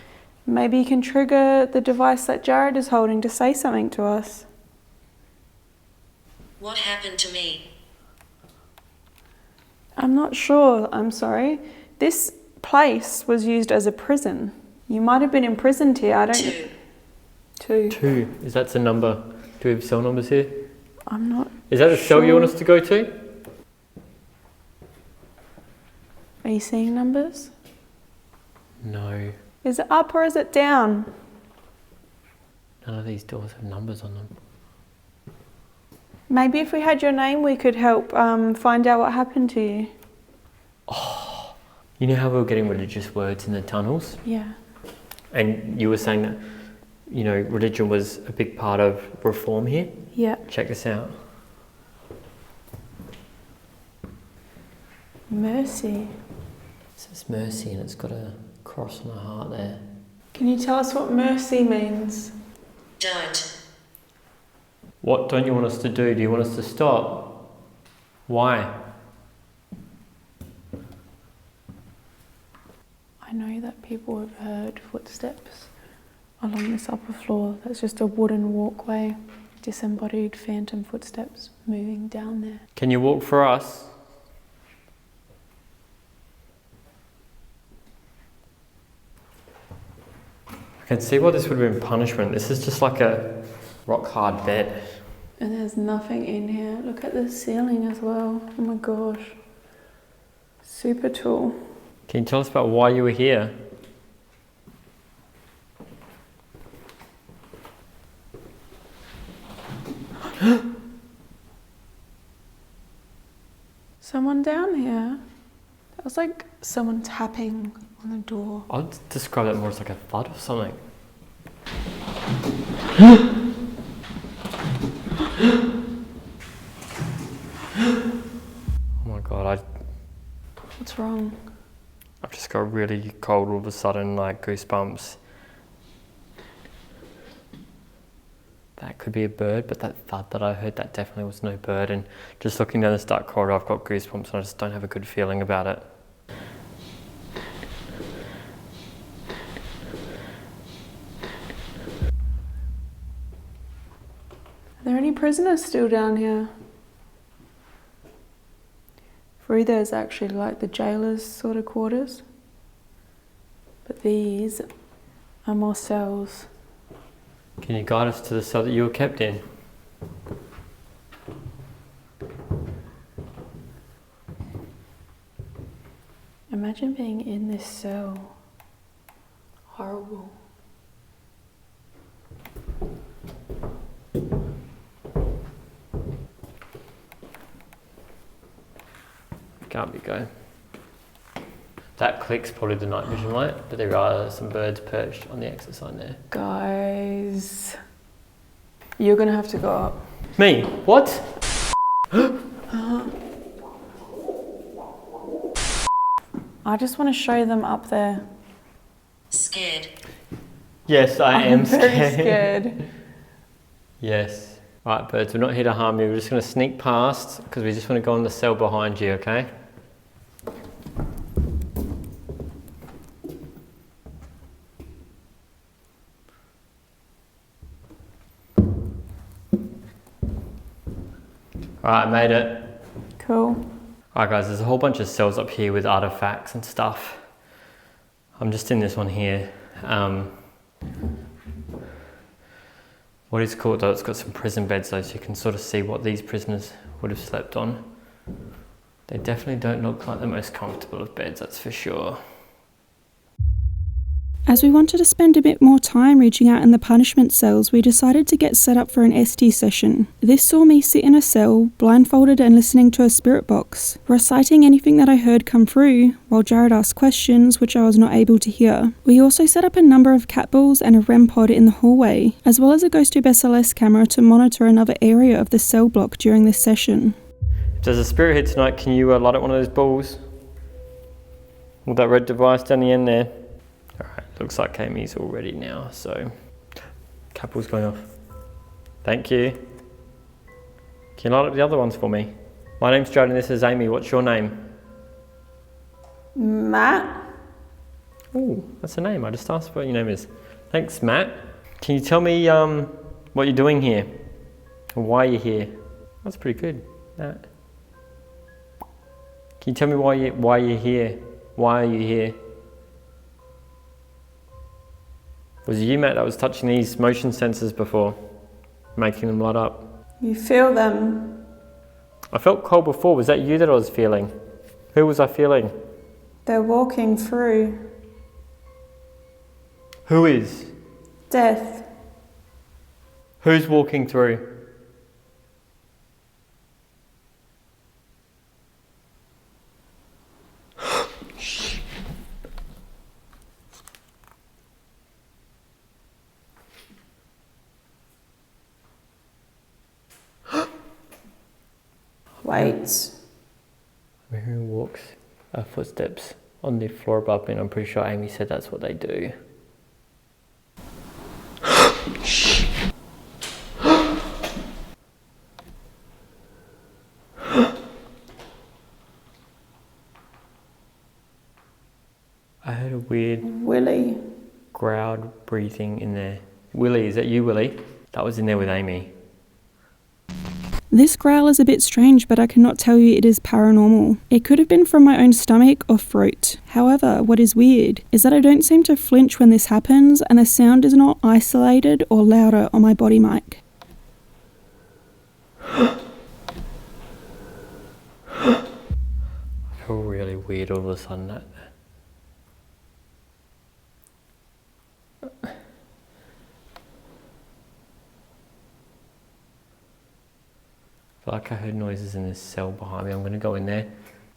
Maybe you can trigger the device that Jared is holding to say something to us. What happened to me? I'm not sure, I'm sorry. This place was used as a prison. You might have been imprisoned here, I don't know. Two. Is that the number? Do we have cell numbers here? I'm not Is that the cell you want us to go to? Are you seeing numbers? No. Is it up or is it down? None of these doors have numbers on them. Maybe if we had your name, we could help find out what happened to you. Oh, you know how we were getting religious words in the tunnels? Yeah. And you were saying that, you know, religion was a big part of reform here? Yeah. Check this out. Mercy. It says mercy and it's got a cross on a heart there. Can you tell us what mercy means? Don't. What don't you want us to do? Do you want us to stop? Why? I know that people have heard footsteps along this upper floor. That's just a wooden walkway. Disembodied phantom footsteps moving down there. Can you walk for us? I can see why this would have been punishment. This is just like a rock hard bed. And there's nothing in here. Look at the ceiling as well. Oh my gosh. Super tall. Can you tell us about why you were here? Someone down here? That was like someone tapping on the door. I'd describe that more as like a thud or something. Oh my god, What's wrong? I've just got really cold all of a sudden, like goosebumps. That could be a bird, but that thud that I heard, that definitely was no bird. And just looking down this dark corridor, I've got goosebumps and I just don't have a good feeling about it. Are there any prisoners still down here? Through there's actually like the jailer's sort of quarters. But these are more cells. Can you guide us to the cell that you were kept in? Imagine being in this cell. Horrible. Can't be going. That click's probably the night vision light, but there are some birds perched on the exit sign there. Guys, you're gonna have to go up. Me? What? I just want to show them up there. Scared. Yes, I'm very scared. Yes. Right, birds, we're not here to harm you. We're just going to sneak past because we just want to go in the cell behind you, okay? Alright, I made it. Cool. Alright guys, there's a whole bunch of cells up here with artifacts and stuff. I'm just in this one here. What is cool though, it's got some prison beds though, so you can sort of see what these prisoners would have slept on. They definitely don't look like the most comfortable of beds, that's for sure. As we wanted to spend a bit more time reaching out in the punishment cells, we decided to get set up for an ST session. This saw me sit in a cell, blindfolded and listening to a spirit box, reciting anything that I heard come through, while Jared asked questions which I was not able to hear. We also set up a number of cat balls and a REM pod in the hallway, as well as a GhostTube SLS camera to monitor another area of the cell block during this session. If there's a spirit here tonight, can you light up one of those balls? With that red device down the end there. Alright, looks like Amy's all ready now, so couple's going off. Thank you. Can you light up the other ones for me? My name's Jared and this is Amy. What's your name? Matt? Oh, that's a name. I just asked what your name is. Thanks, Matt. Can you tell me what you're doing here? Or why you're here? That's pretty good, Matt. Can you tell me why you're here? Why are you here? Was it you, Matt, that was touching these motion sensors before, making them light up? You feel them? I felt cold before. Was that you that I was feeling? Who was I feeling? They're walking through. Who is? Death. Who's walking through? Wait. I'm hearing walks, footsteps on the floor above me, and I'm pretty sure Amy said that's what they do. I heard a weird Willie. growled breathing in there. Willie, is that you, Willie? That was in there with Amy. This growl is a bit strange, but I cannot tell you it is paranormal. It could have been from my own stomach or throat. However, what is weird is that I don't seem to flinch when this happens, and the sound is not isolated or louder on my body mic. I feel really weird all of a sudden. I feel like I heard noises in this cell behind me. I'm going to go in there.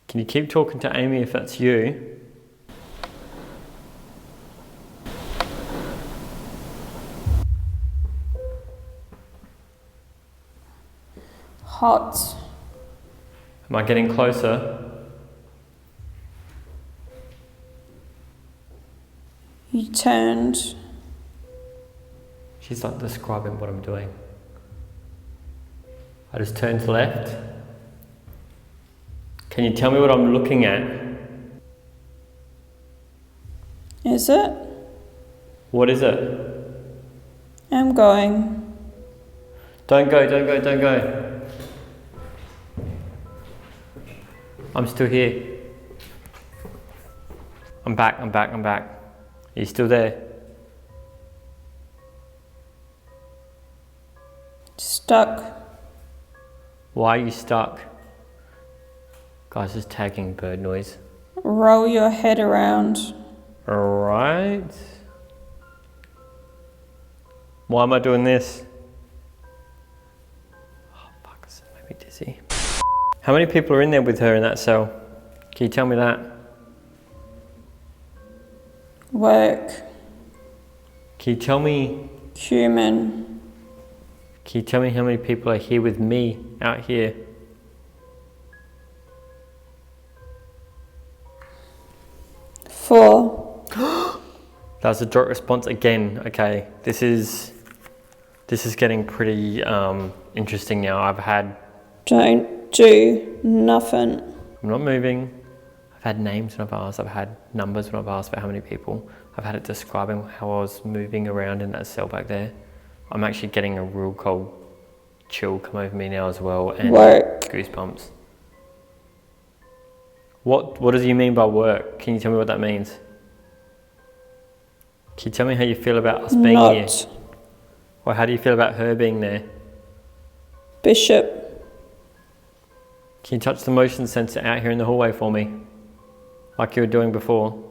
Can you keep talking to Amy if that's you? Hot. Am I getting closer? You turned. She's like describing what I'm doing. I just turned to left. Can you tell me what I'm looking at? Is it? What is it? I'm going. Don't go, don't go, don't go. I'm still here. I'm back, I'm back, I'm back. Are you still there? Stuck. Why are you stuck? Guys, just tagging bird noise. Roll your head around. Alright. Why am I doing this? Oh fuck, this made me dizzy. How many people are in there with her in that cell? Can you tell me that? Work. Can you tell me? Human. Can you tell me how many people are here with me out here? Four. That was a direct response again. Okay, this is getting pretty interesting now. I've had. Don't do nothing. I'm not moving. I've had names when I've asked. I've had numbers when I've asked for how many people. I've had it describing how I was moving around in that cell back there. I'm actually getting a real cold chill come over me now as well, and Work. goosebumps. What does you mean by work? Can you tell me what that means? Can you tell me how you feel about us being here? Or how do you feel about her being there? Bishop. Can you touch the motion sensor out here in the hallway for me? Like you were doing before.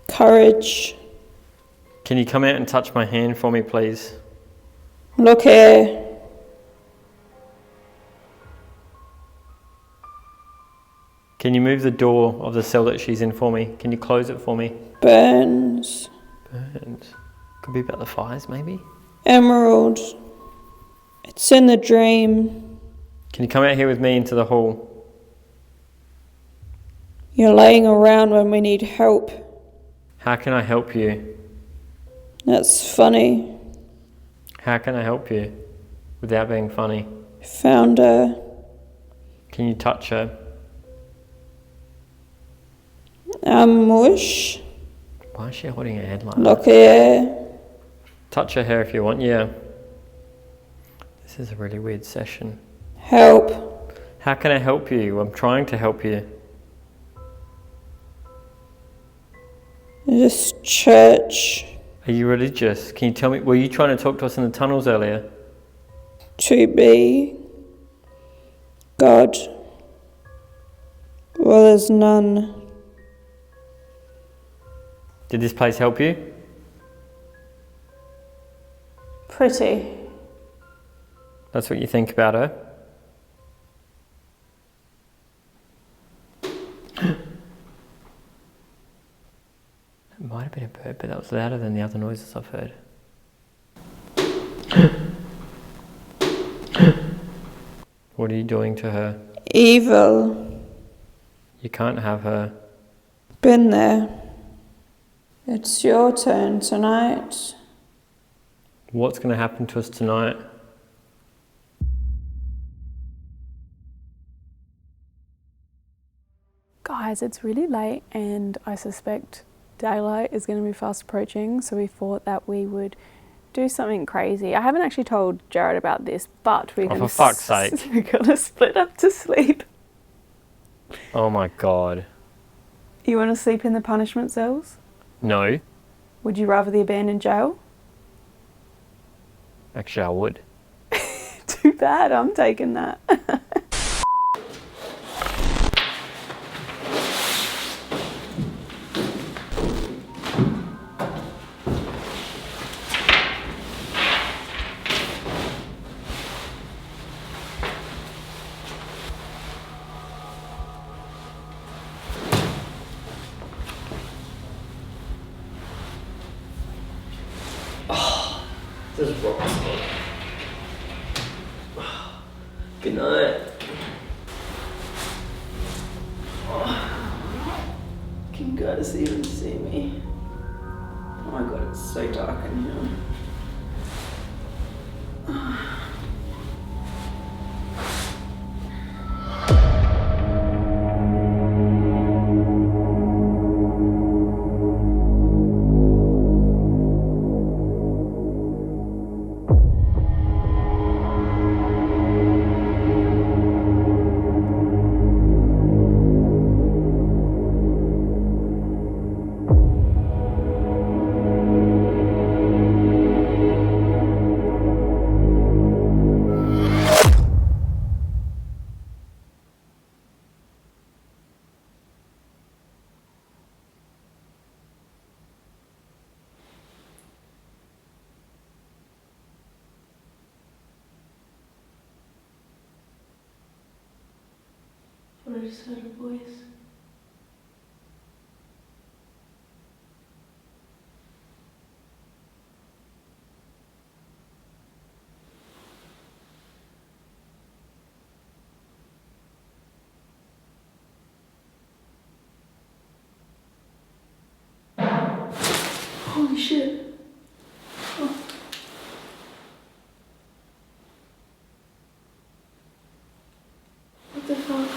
Courage. Can you come out and touch my hand for me, please? Look here. Can you move the door of the cell that she's in for me? Can you close it for me? Burns. Burns. Could be about the fires, maybe? Emerald. It's in the dream. Can you come out here with me into the hall? You're laying around when we need help. How can I help you? That's funny. How can I help you without being funny? Found her. Can you touch her? Mush. Why is she holding her head like that? Look here. Touch her hair if you want, yeah. This is a really weird session. Help. How can I help you? I'm trying to help you. This church. Are you religious? Can you tell me, were you trying to talk to us in the tunnels earlier? To be. God. Well, there's none. Did this place help you? Pretty. That's what you think about her? It might have been a bird, but that was louder than the other noises I've heard. What are you doing to her? Evil. You can't have her. Been there. It's your turn tonight. What's going to happen to us tonight? Guys, it's really late and I suspect daylight is going to be fast approaching, so we thought that we would do something crazy. I haven't actually told Jared about this, but we're going for fuck's sake. We're going to split up to sleep. Oh my god. You want to sleep in the punishment cells? No. Would you rather the abandoned jail? Actually, I would. Too bad, I'm taking that. This is rock. Good night. Can you guys even see me? Oh my god, it's so dark in here. But I just heard a voice. Holy shit. Oh. What the fuck?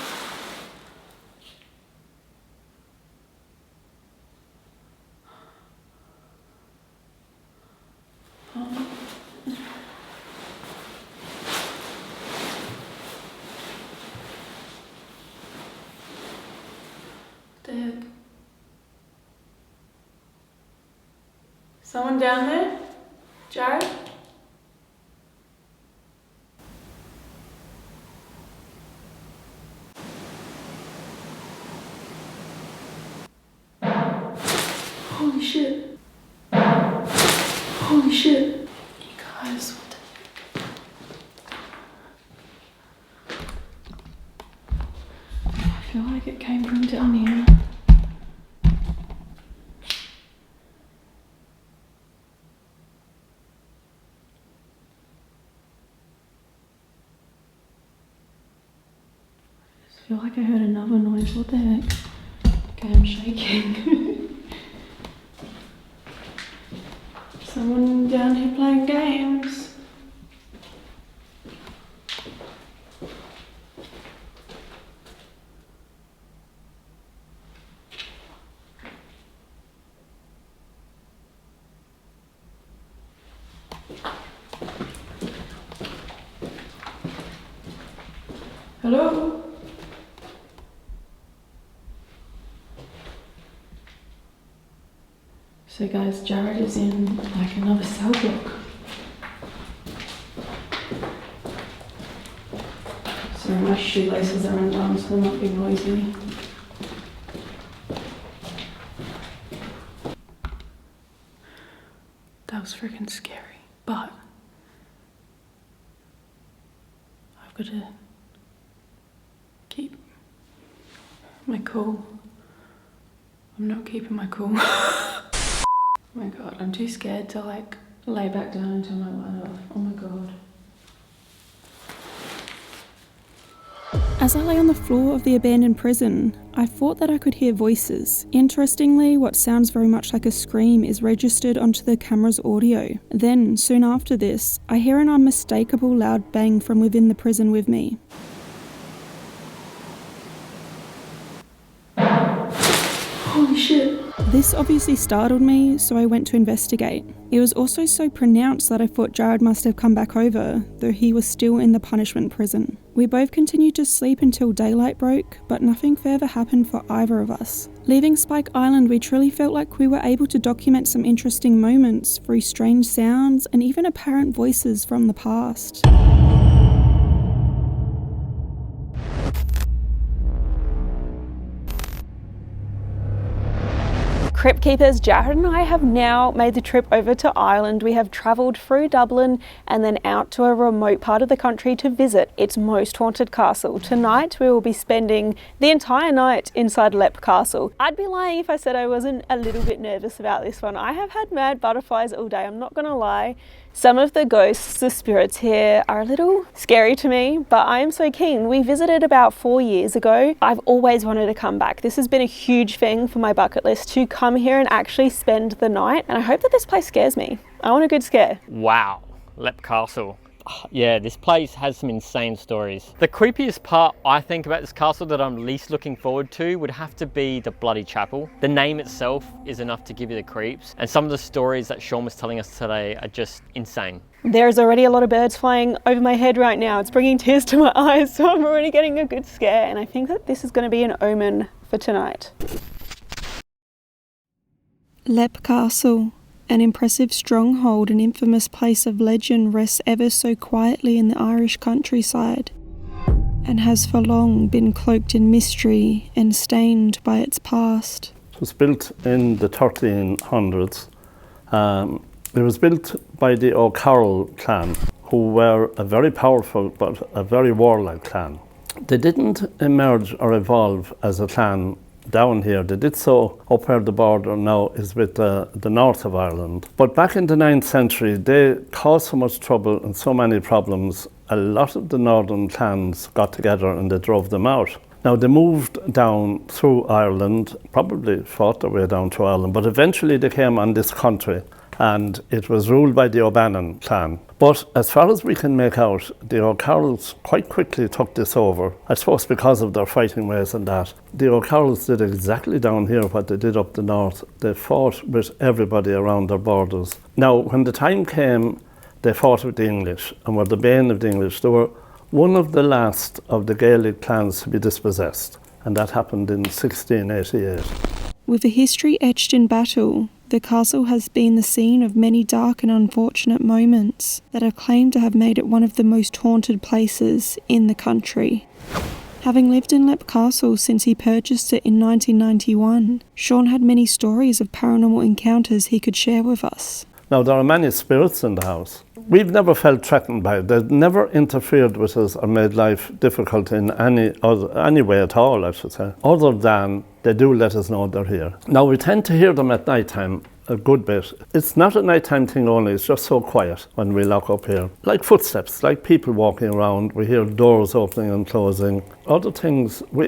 What the heck? Someone down there? Jared? Holy shit. Holy shit. You guys, what the heck? I feel like it came from down here. I feel like I heard another noise. What the heck? Okay, I'm shaking. Someone down here playing games. Hello? So guys, Jared is in like another cell block. Sorry, my shoelaces are undone, so they're not being noisy. That was freaking scary, but I've got to keep my cool. I'm not keeping my cool. Oh my god, I'm too scared to like lay back down and turn my light off. Oh my god. As I lay on the floor of the abandoned prison, I thought that I could hear voices. Interestingly, what sounds very much like a scream is registered onto the camera's audio. Then, soon after this, I hear an unmistakable loud bang from within the prison with me. Holy shit. This obviously startled me, so I went to investigate. It was also so pronounced that I thought Jared must have come back over, though he was still in the punishment prison. We both continued to sleep until daylight broke, but nothing further happened for either of us. Leaving Spike Island, we truly felt like we were able to document some interesting moments through strange sounds and even apparent voices from the past. Crypt keepers, Jared and I have now made the trip over to Ireland. We have travelled through Dublin and then out to a remote part of the country to visit its most haunted castle. Tonight we will be spending the entire night inside Leap Castle. I'd be lying if I said I wasn't a little bit nervous about this one. I have had mad butterflies all day, I'm not gonna lie. Some of the ghosts, the spirits here are a little scary to me, but I am so keen. We visited about 4 years ago. I've always wanted to come back. This has been a huge thing for my bucket list, to come here and actually spend the night. And I hope that this place scares me. I want a good scare. Wow, Leap Castle. Yeah, this place has some insane stories. The creepiest part I think about this castle that I'm least looking forward to would have to be the Bloody Chapel. The name itself is enough to give you the creeps, and some of the stories that Sean was telling us today are just insane. There's already a lot of birds flying over my head right now. It's bringing tears to my eyes, so I'm already getting a good scare, and I think that this is going to be an omen for tonight. Leap Castle, an impressive stronghold and infamous place of legend, rests ever so quietly in the Irish countryside, and has for long been cloaked in mystery and stained by its past. It was built in the 1300s. It was built by the O'Carroll clan, who were a very powerful but a very warlike clan. They didn't emerge or evolve as a clan down here. They did so up where the border now is with the north of Ireland. But back in the 9th century, they caused so much trouble and so many problems, a lot of the northern clans got together and they drove them out. Now they moved down through Ireland, probably fought their way down through Ireland, but eventually they came on this country and it was ruled by the O'Bannon clan. But as far as we can make out, the O'Carrolls quite quickly took this over, I suppose because of their fighting ways and that. The O'Carrolls did exactly down here what they did up the north. They fought with everybody around their borders. Now, when the time came, they fought with the English and were the bane of the English. They were one of the last of the Gaelic clans to be dispossessed, and that happened in 1688. With a history etched in battle, the castle has been the scene of many dark and unfortunate moments that are claimed to have made it one of the most haunted places in the country. Having lived in Leap Castle since he purchased it in 1991, Sean had many stories of paranormal encounters he could share with us. Now, there are many spirits in the house. We've never felt threatened by it. They've never interfered with us or made life difficult in any way at all, I should say, other than they do let us know they're here. Now, we tend to hear them at night time a good bit. It's not a nighttime thing only, it's just so quiet when we lock up here. Like footsteps, like people walking around, we hear doors opening and closing. Other things we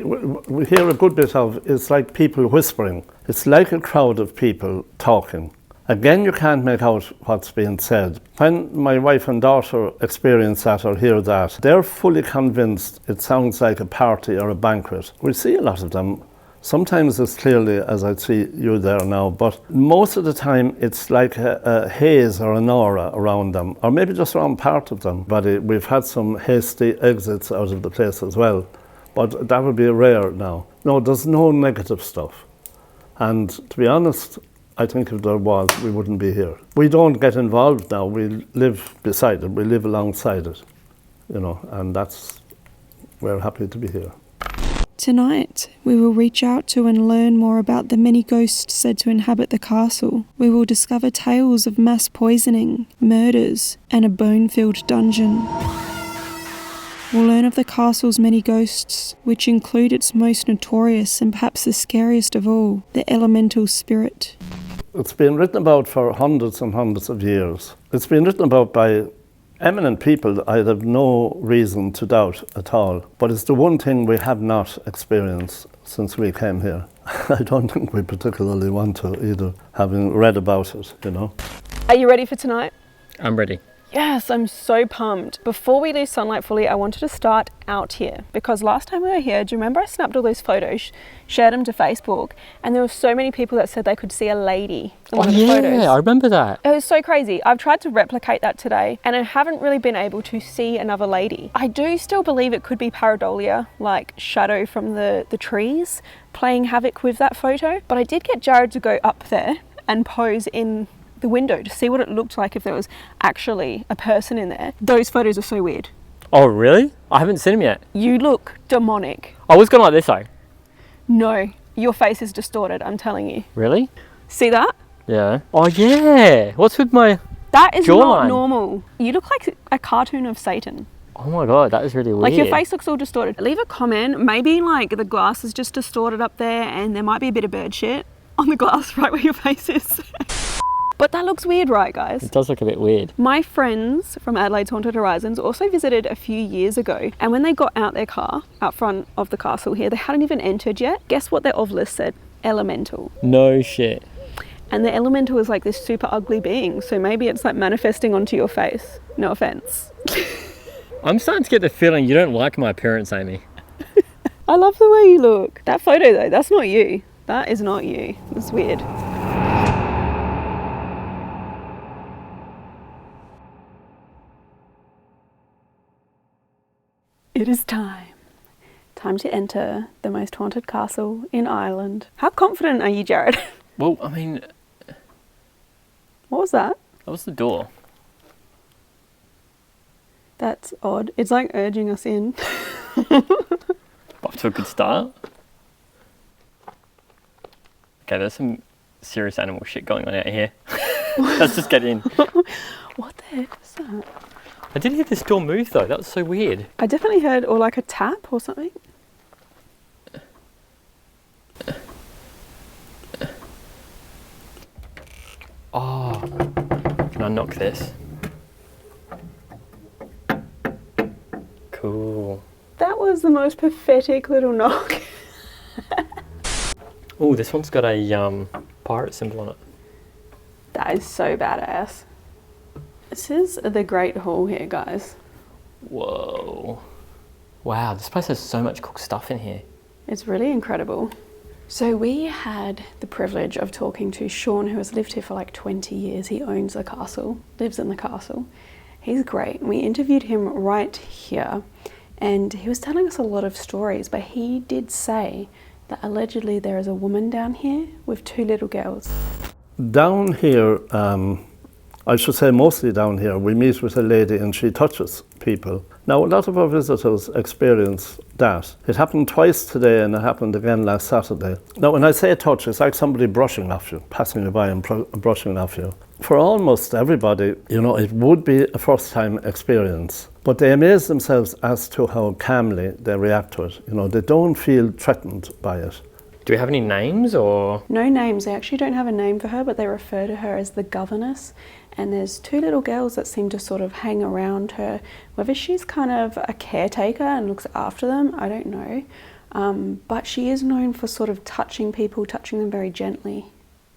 hear a good bit of is like people whispering. It's like a crowd of people talking. Again, you can't make out what's being said. When my wife and daughter experience that or hear that, they're fully convinced it sounds like a party or a banquet. We see a lot of them. Sometimes as clearly as I see you there now, but most of the time it's like a haze or an aura around them, or maybe just around part of them. But we've had some hasty exits out of the place as well, but that would be rare now. No, there's no negative stuff. And to be honest, I think if there was, we wouldn't be here. We don't get involved now, we live beside it, we live alongside it, you know, and we're happy to be here. Tonight, we will reach out to and learn more about the many ghosts said to inhabit the castle. We will discover tales of mass poisoning, murders, and a bone-filled dungeon. We'll learn of the castle's many ghosts, which include its most notorious and perhaps the scariest of all, the elemental spirit. It's been written about for hundreds and hundreds of years. It's been written about by eminent people that I have no reason to doubt at all. But it's the one thing we have not experienced since we came here. I don't think we particularly want to either, having read about it, you know. Are you ready for tonight? I'm ready. Yes, I'm so pumped. Before we leave Sunlight Fully, I wanted to start out here because last time we were here, do you remember I snapped all those photos, shared them to Facebook, and there were so many people that said they could see a lady in one of the photos. I remember that. It was so crazy. I've tried to replicate that today and I haven't really been able to see another lady. I do still believe it could be pareidolia, like shadow from the trees, playing havoc with that photo. But I did get Jared to go up there and pose in the window to see what it looked like if there was actually a person in there. Those photos are so weird. Oh, really? I haven't seen him yet. You look demonic. I was going like this though. No, your face is distorted, I'm telling you. Really? See that? Yeah. Oh yeah. What's with my That is jawline? Not normal. You look like a cartoon of Satan. Oh my god, that is really weird. Like your face looks all distorted. Leave a comment. Maybe like the glass is just distorted up there and there might be a bit of bird shit on the glass right where your face is. But that looks weird, right, guys? It does look a bit weird. My friends from Adelaide's Haunted Horizons also visited a few years ago, and when they got out their car out front of the castle here, they hadn't even entered yet. Guess what their list said? Elemental. No shit. And the elemental is like this super ugly being, so maybe it's like manifesting onto your face. No offense. I'm starting to get the feeling you don't like my appearance, Amy. I love the way you look. That photo though, that's not you. That is not you. It's weird. It is time. Time to enter the most haunted castle in Ireland. How confident are you, Jared? Well, I mean... What was that? That was the door. That's odd. It's like urging us in. Off to a good start. Okay, there's some serious animal shit going on out here. Let's just get in. What the heck was that? I did hear this door move though, that was so weird. I definitely heard, or like a tap or something. Oh, can I knock this? Cool. That was the most pathetic little knock. Oh, this one's got a pirate symbol on it. That is so badass. This is the Great Hall here, guys. Whoa. Wow, this place has so much cool stuff in here. It's really incredible. So we had the privilege of talking to Sean, who has lived here for like 20 years. He owns the castle, lives in the castle. He's great. We interviewed him right here and he was telling us a lot of stories, but he did say that allegedly there is a woman down here with 2 little girls. Down here, I should say mostly down here, we meet with a lady and she touches people. Now, a lot of our visitors experience that. It happened twice today and it happened again last Saturday. Now, when I say touch, it's like somebody brushing off you, passing you by and brushing off you. For almost everybody, you know, it would be a first-time experience, but they amaze themselves as to how calmly they react to it. You know, they don't feel threatened by it. Do we have any names or? No names. They actually don't have a name for her, but they refer to her as the governess. And there's two little girls that seem to sort of hang around her. Whether she's kind of a caretaker and looks after them, I don't know. But she is known for sort of touching people, touching them very gently.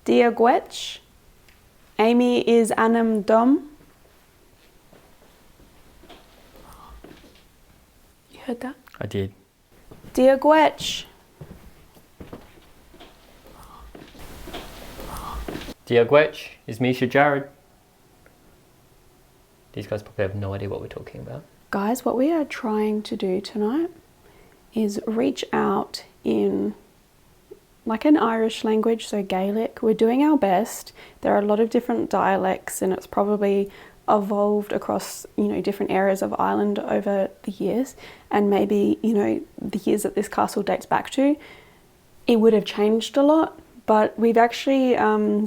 Dia Gwetch, Amy is Anam Dom. You heard that? I did. Dia Gwetch. Dia Gwetch is Misha Jared. These guys probably have no idea what we're talking about. Guys, what we are trying to do tonight is reach out in like an Irish language, so Gaelic. We're doing our best. There are a lot of different dialects and it's probably evolved across, you know, different areas of Ireland over the years, and maybe, you know, the years that this castle dates back to, it would have changed a lot. But we've actually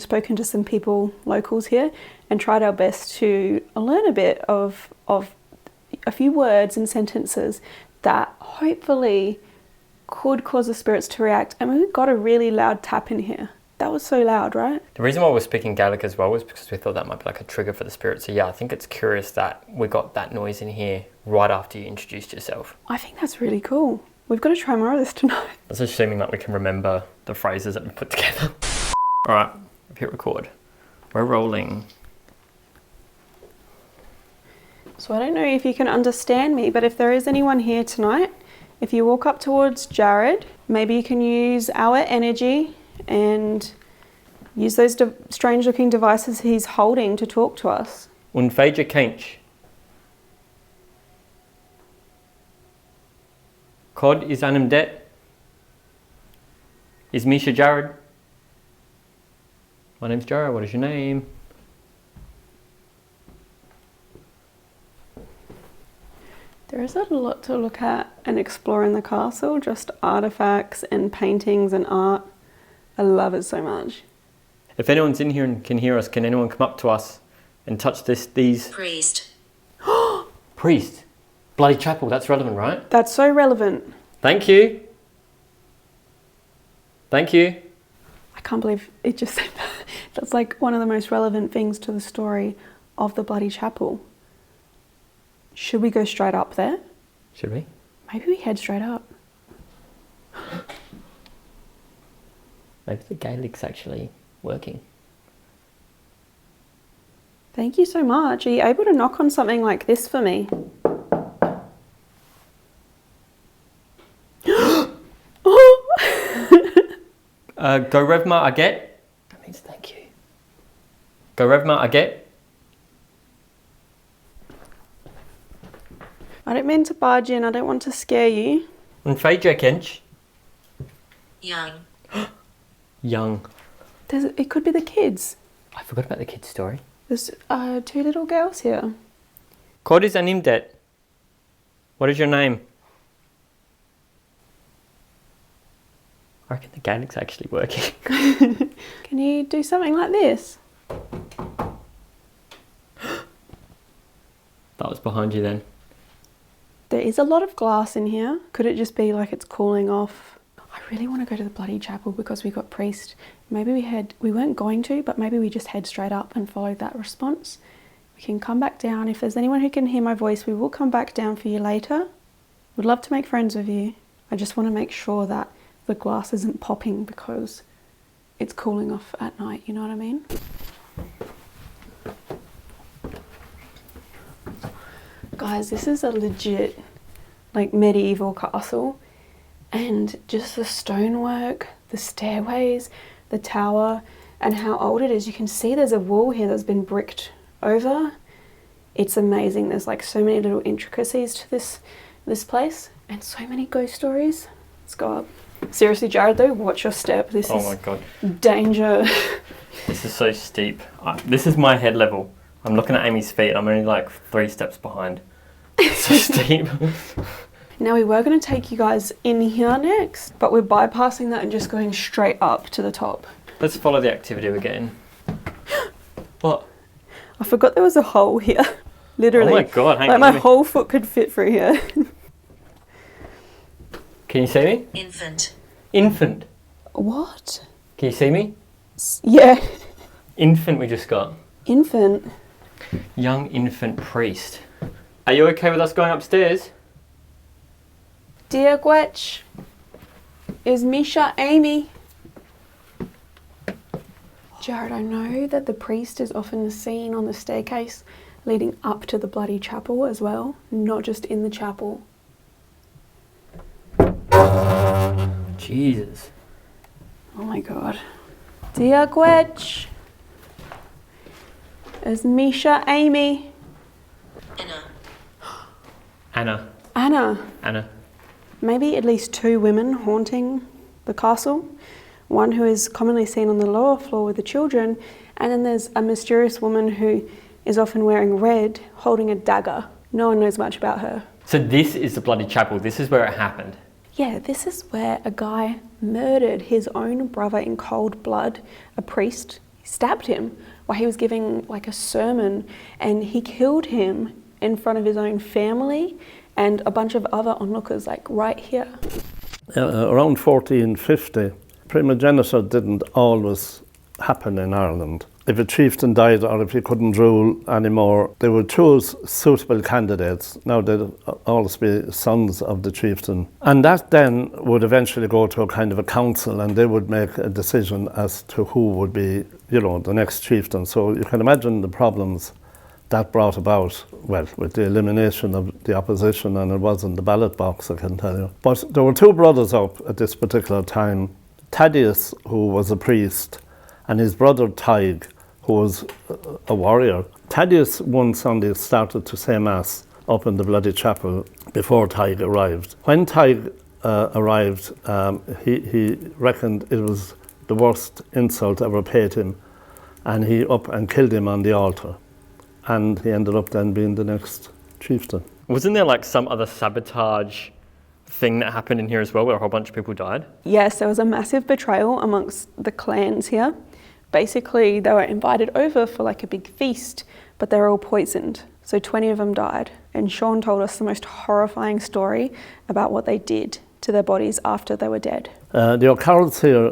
spoken to some people, locals here, and tried our best to learn a bit of a few words and sentences that hopefully could cause the spirits to react. And we got a really loud tap in here. That was so loud, right? The reason why we're speaking Gaelic as well was because we thought that might be like a trigger for the spirits. So yeah, I think it's curious that we got that noise in here right after you introduced yourself. I think that's really cool. We've got to try more of this tonight. That's assuming that we can remember the phrases that we put together. All right, I've hit record. We're rolling. So I don't know if you can understand me, but if there is anyone here tonight, if you walk up towards Jared, maybe you can use our energy and use those strange looking devices he's holding to talk to us. Un feidja kench. Cod is anim det. Is Misha Jared. My name's Jared, what is your name? There is a lot to look at and explore in the castle, just artifacts and paintings and art. I love it so much. If anyone's in here and can hear us, can anyone come up to us and touch these? Priest. Priest. Bloody chapel, that's relevant, right? That's so relevant. Thank you. Thank you. I can't believe it just said that. That's like one of the most relevant things to the story of the bloody chapel. Should we go straight up there? Should we? Maybe we head straight up. Maybe the Gaelic's actually working. Thank you so much. Are you able to knock on something like this for me? Go Revma Aget. That means thank you. Go Revma Aget. I don't mean to barge in. I don't want to scare you. Un feidja kench. Young. Young. It could be the kids. I forgot about the kids' story. There's two little girls here. Cod is anim det. What is your name? I reckon the Gaelic's actually working. Can you do something like this? That was behind you then. There is a lot of glass in here. Could it just be like it's cooling off? I really want to go to the bloody chapel because we got priest. Maybe we weren't going to, but maybe we just head straight up and follow that response. We can come back down. If there's anyone who can hear my voice, we will come back down for you later. Would love to make friends with you. I just want to make sure that the glass isn't popping because it's cooling off at night, you know what I mean? Guys, this is a legit like medieval castle, and just the stonework, the stairways, the tower, and how old it is. You can see there's a wall here that's been bricked over. It's amazing. There's like so many little intricacies to this place and so many ghost stories. Let's go up. Seriously, Jared, though, watch your step. This is my God. Danger. This is so steep. This is my head level. I'm looking at Amy's feet. I'm only like 3 steps behind. So steep. Now we were going to take you guys in here next, but we're bypassing that and just going straight up to the top. Let's follow the activity we're getting. What? I forgot there was a hole here. Literally. Oh my god, hang like on. my whole foot could fit through here. Can you see me? infant, Infant. What? Can you see me? Yeah. Infant we just got. Infant. Young infant priest. Are you okay with us going upstairs? Dear Gwetch, is Misha Amy? Jared, I know that the priest is often seen on the staircase leading up to the bloody chapel as well, not just in the chapel. Jesus. Oh my god. Dear Gwetch, is Misha Amy? Anna, Anna. Maybe at least 2 women haunting the castle. One who is commonly seen on the lower floor with the children, and then there's a mysterious woman who is often wearing red, holding a dagger. No one knows much about her. So this is the bloody chapel. This is where it happened. Yeah, this is where a guy murdered his own brother in cold blood, a priest. He stabbed him while he was giving like a sermon, and he killed him in front of his own family and a bunch of other onlookers, like right here. Around 1450, primogeniture didn't always happen in Ireland. If a chieftain died or if he couldn't rule anymore, they would choose suitable candidates. Now they'd always be sons of the chieftain. And that then would eventually go to a kind of a council, and they would make a decision as to who would be, the next chieftain. So you can imagine the problems that brought about, well, with the elimination of the opposition, and it wasn't the ballot box, I can tell you. But there were 2 brothers up at this particular time. Thaddeus, who was a priest, and his brother Tig, who was a warrior. Thaddeus one Sunday started to say Mass up in the bloody chapel before Tig arrived. When Tig arrived, he reckoned it was the worst insult ever paid him, and he up and killed him on the altar. And he ended up then being the next chieftain. Wasn't there like some other sabotage thing that happened in here as well, where a whole bunch of people died? Yes, there was a massive betrayal amongst the clans here. Basically, they were invited over for like a big feast, but they were all poisoned. So 20 of them died. And Sean told us the most horrifying story about what they did to their bodies after they were dead. The O'Carrolls here,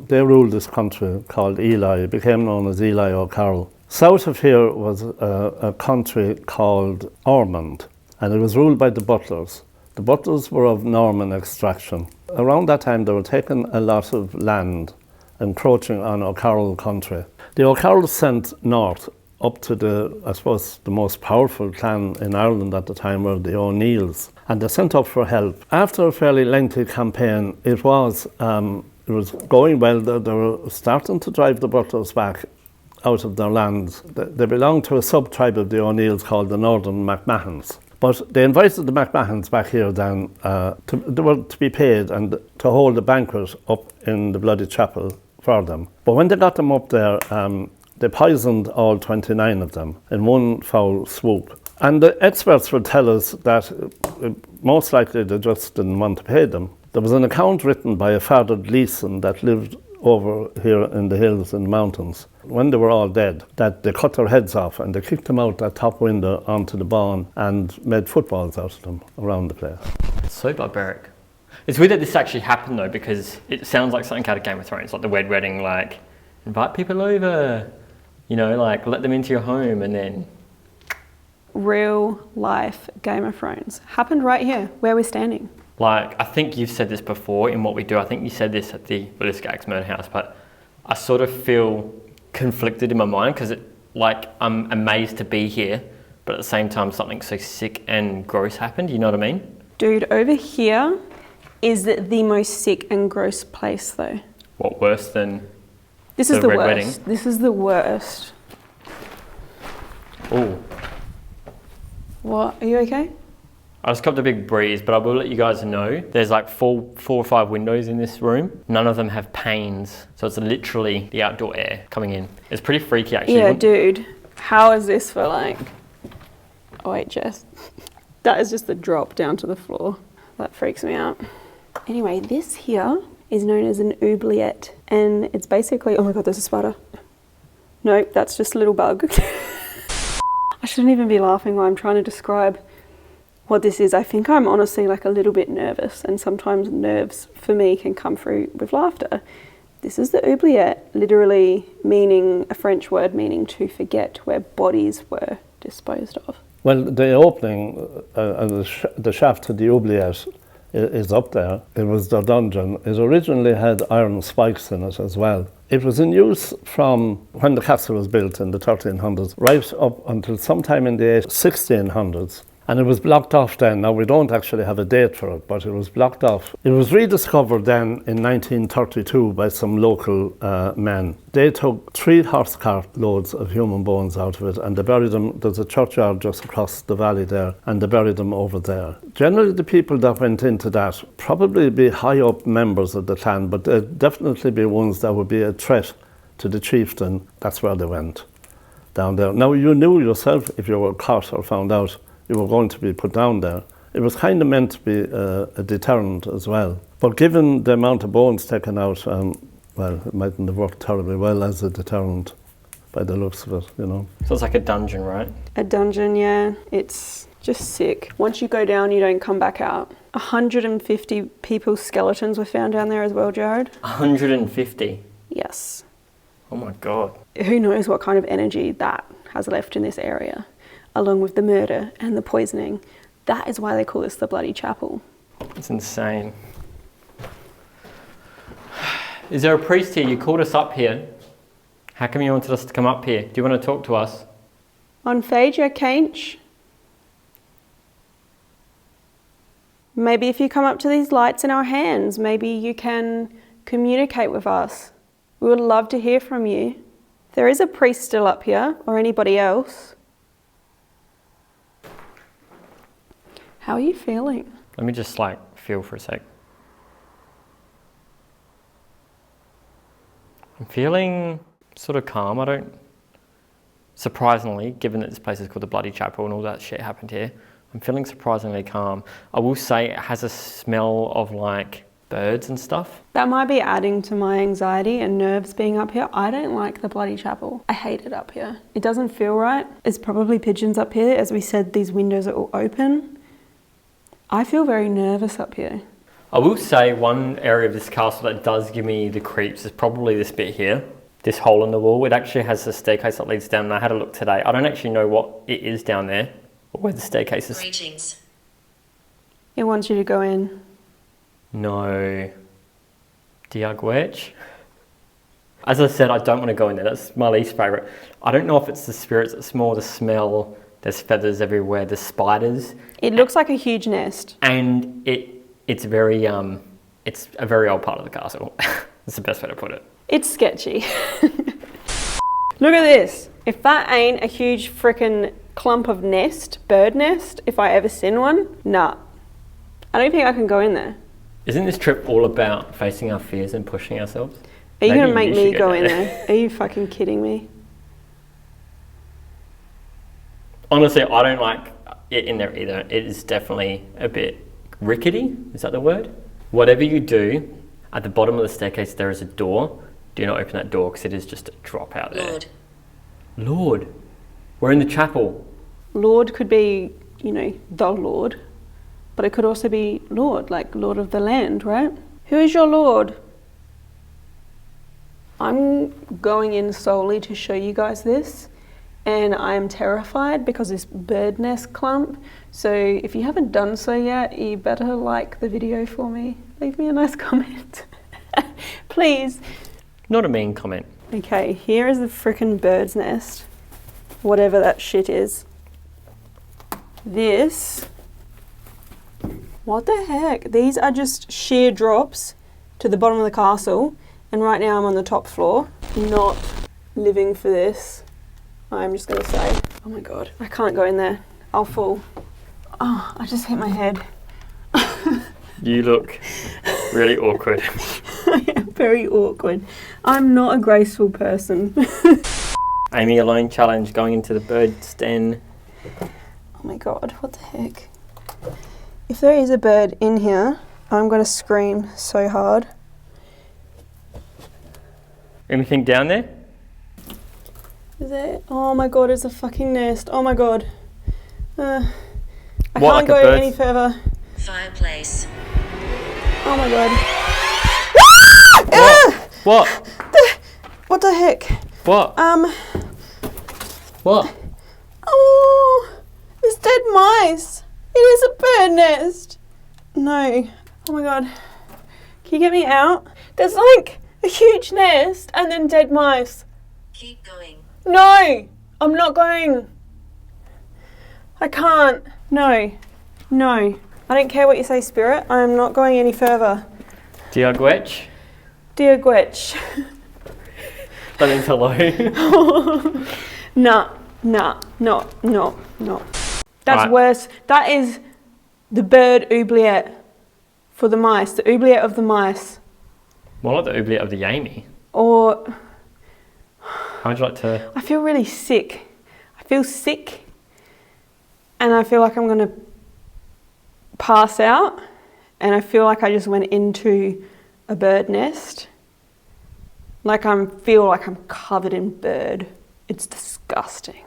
they ruled this country called Ely. It became known as Ely O'Carroll. South of here was a country called Ormond, and it was ruled by the Butlers. The Butlers were of Norman extraction. Around that time, they were taking a lot of land, encroaching on O'Carroll country. The O'Carrolls sent north up to the most powerful clan in Ireland at the time were the O'Neills, and they sent up for help. After a fairly lengthy campaign, it was going well. They were starting to drive the Butlers back out of their lands. They belonged to a sub-tribe of the O'Neills called the Northern MacMahons. But they invited the MacMahons back here then to be paid and to hold a banquet up in the bloody chapel for them. But when they got them up there, they poisoned all 29 of them in one foul swoop. And the experts would tell us that most likely they just didn't want to pay them. There was an account written by a Father Gleason that lived over here in the hills and mountains, when they were all dead, that they cut their heads off and they kicked them out that top window onto the barn and made footballs out of them around the place. So barbaric. It's weird that this actually happened though, because it sounds like something out of Game of Thrones, like the Wed Wedding, like invite people over, like let them into your home, and then... Real life Game of Thrones happened right here where we're standing. Like, I think you've said this before in what we do. I think you said this at the Skaggs Murder House, but I sort of feel conflicted in my mind because I'm amazed to be here, but at the same time something so sick and gross happened, you know what I mean? Dude, over here is the most sick and gross place though. What, worse than This is the Red worst. Wedding? This is the worst. Oh. What, are you okay? I just copped a big breeze, but I will let you guys know there's like four or five windows in this room. None of them have panes, so it's literally the outdoor air coming in. It's pretty freaky actually. Yeah, dude. How is this for like... Oh wait, Jess. That is just the drop down to the floor. That freaks me out. Anyway, this here is known as an oubliette, and it's basically, oh my god, there's a spider. No, that's just a little bug. I shouldn't even be laughing while I'm trying to describe what this is. I think I'm honestly like a little bit nervous, and sometimes nerves for me can come through with laughter. This is the oubliette, literally meaning a French word meaning to forget, where bodies were disposed of. Well, the opening, the shaft to the oubliette is up there. It was their dungeon. It originally had iron spikes in it as well. It was in use from when the castle was built in the 1300s, right up until sometime in the 1600s. And it was blocked off then. Now, we don't actually have a date for it, but it was blocked off. It was rediscovered then in 1932 by some local men. They took 3 horse cart loads of human bones out of it, and they buried them. There's a churchyard just across the valley there, and they buried them over there. Generally, the people that went into that probably be high up members of the clan, but they'd definitely be ones that would be a threat to the chieftain. That's where they went, down there. Now, you knew yourself if you were caught or found out you were going to be put down there. It was kind of meant to be a deterrent as well. But given the amount of bones taken out, well, it mightn't have worked terribly well as a deterrent by the looks of it, you know. So it's like a dungeon, right? A dungeon, yeah. It's just sick. Once you go down, you don't come back out. 150 people's skeletons were found down there as well, Jared. 150? Yes. Oh my god. Who knows what kind of energy that has left in this area, along with the murder and the poisoning. That is why they call this the Bloody Chapel. It's insane. Is there a priest here? You called us up here. How come you wanted us to come up here? Do you want to talk to us? On Phaedra Kench. Maybe if you come up to these lights in our hands, maybe you can communicate with us. We would love to hear from you. If there is a priest still up here, or anybody else. How are you feeling? Let me just like feel for a sec. I'm feeling sort of calm. Surprisingly, given that this place is called the Bloody Chapel and all that shit happened here, I'm feeling surprisingly calm. I will say it has a smell of like birds and stuff. That might be adding to my anxiety and nerves being up here. I don't like the Bloody Chapel. I hate it up here. It doesn't feel right. There's probably pigeons up here. As we said, these windows are all open. I feel very nervous up here. I will say one area of this castle that does give me the creeps is probably this bit here. This hole in the wall. It actually has a staircase that leads down, and I had a look today. I don't actually know what it is down there, or where the staircase is. Greetings. It wants you to go in. No. Diagwech? As I said, I don't want to go in there. That's my least favourite. I don't know if it's the spirits, it's more the smell. There's feathers everywhere, there's spiders. It looks like a huge nest. And it's very, it's a very old part of the castle. That's the best way to put it. It's sketchy. Look at this. If that ain't a huge frickin' clump of bird nest, if I ever seen one, nah. I don't think I can go in there. Isn't this trip all about facing our fears and pushing ourselves? Are you gonna make me go in there? Are you fucking kidding me? Honestly, I don't like it in there either. It is definitely a bit rickety. Is that the word? Whatever you do, at the bottom of the staircase there is a door. Do not open that door because it is just a drop out there. Lord. We're in the chapel. Lord could be, you know, the Lord. But it could also be Lord, like Lord of the land, right? Who is your Lord? I'm going in solely to show you guys this. And I am terrified because this bird nest clump. So if you haven't done so yet, you better like the video for me. Leave me a nice comment. Please. Not a mean comment. Okay, here is the frickin' bird's nest. Whatever that shit is. This. What the heck? These are just sheer drops to the bottom of the castle. And right now I'm on the top floor. Not living for this. I'm just gonna say, oh my god, I can't go in there. I'll fall. Oh, I just hit my head. You look really awkward. I am very awkward. I'm not a graceful person. Amy alone challenge going into the bird's den. Oh my god, what the heck? If there is a bird in here, I'm going to scream so hard. Anything down there? Is there? Oh my god, it's a fucking nest. Oh my god. I What, can't like a go bird? any further. Fireplace. Oh my god. What? What the heck? What? What? Oh, there's dead mice. It is a bird nest. No. Oh my god. Can you get me out? There's like a huge nest and then dead mice. Keep going. No, I'm not going. I can't. No. I don't care what you say, Spirit. I am not going any further. Dear Gwetch? Dear Gwetch. That means hello. No. That's Right. worse. That is the bird oubliette for the mice. The oubliette of the mice. More like the oubliette of the Amy. Or How would you like to... I feel really sick. I feel sick and I feel like I'm going to pass out and I feel like I just went into a bird nest. Like I feel like I'm covered in bird. It's disgusting.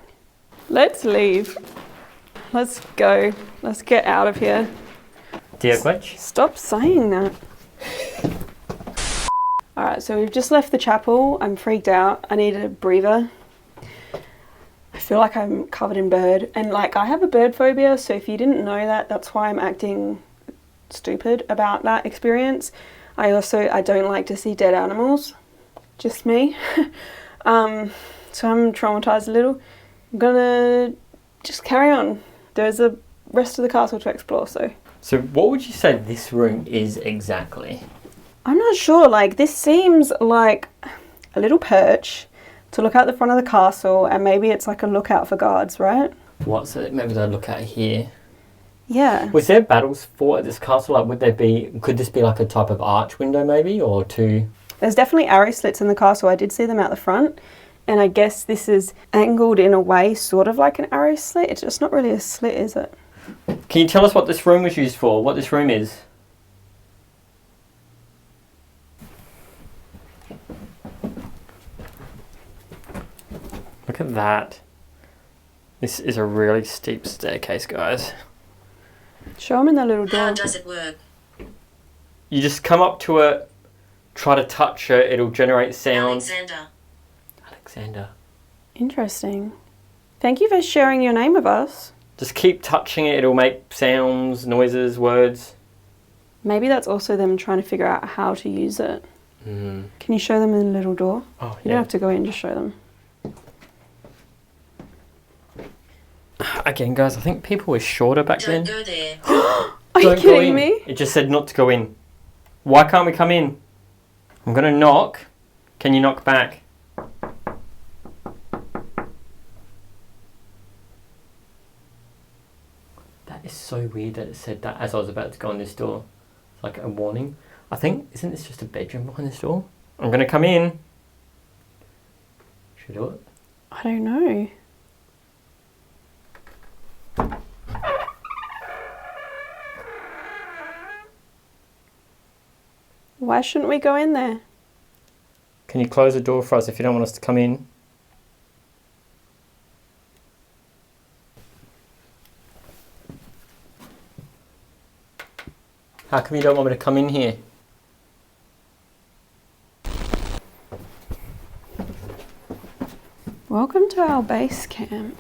Let's leave. Let's go. Let's get out of here. Dear Gwetch? Stop saying that. Alright, so we've just left the chapel. I'm freaked out. I need a breather. I feel like I'm covered in bird. And like I have a bird phobia, so if you didn't know that, that's why I'm acting stupid about that experience. I don't like to see dead animals. Just me. So I'm traumatized a little. I'm gonna just carry on. There's a rest of the castle to explore, so. So what would you say this room is exactly? I'm not sure, like this seems like a little perch to look out the front of the castle and maybe it's like a lookout for guards, right? What's it? Maybe they'll look at here. Yeah. Was there battles fought at this castle? Like, could this be like a type of arch window maybe, or two? There's definitely arrow slits in the castle. I did see them out the front. And I guess this is angled in a way, sort of like an arrow slit. It's just not really a slit, is it? Can you tell us what this room was used for? What this room is? Look at that. This is a really steep staircase, guys. Show them in the little door. How does it work? You just come up to it, try to touch it, it'll generate sound. Alexander. Interesting. Thank you for sharing your name with us. Just keep touching it, it'll make sounds, noises, words. Maybe that's also them trying to figure out how to use it. Mm. Can you show them in the little door? Oh, You don't have to go in, just show them. Again, guys, I think people were shorter back Don't then. go there. Are you Don't go kidding in. me? It just said not to go in. Why can't we come in? I'm gonna knock. Can you knock back? That is so weird that it said that as I was about to go on this door. It's like a warning. I think, isn't this just a bedroom behind this door? I'm gonna come in. Should I do it? I don't know. Why shouldn't we go in there? Can you close the door for us if you don't want us to come in? How come you don't want me to come in here? Welcome to our base camp.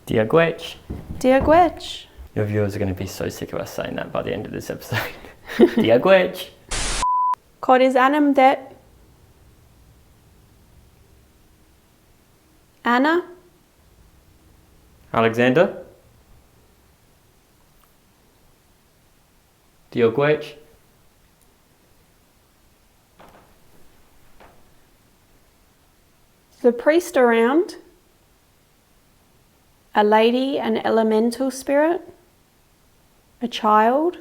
Dear Gwetch. Dear Gwetch. Your viewers are going to be so sick of us saying that by the end of this episode. Dear Gwetch. Cod is Annam det. Anna? Alexander. Dear Gwetch. The priest around? A lady, an elemental spirit? A child?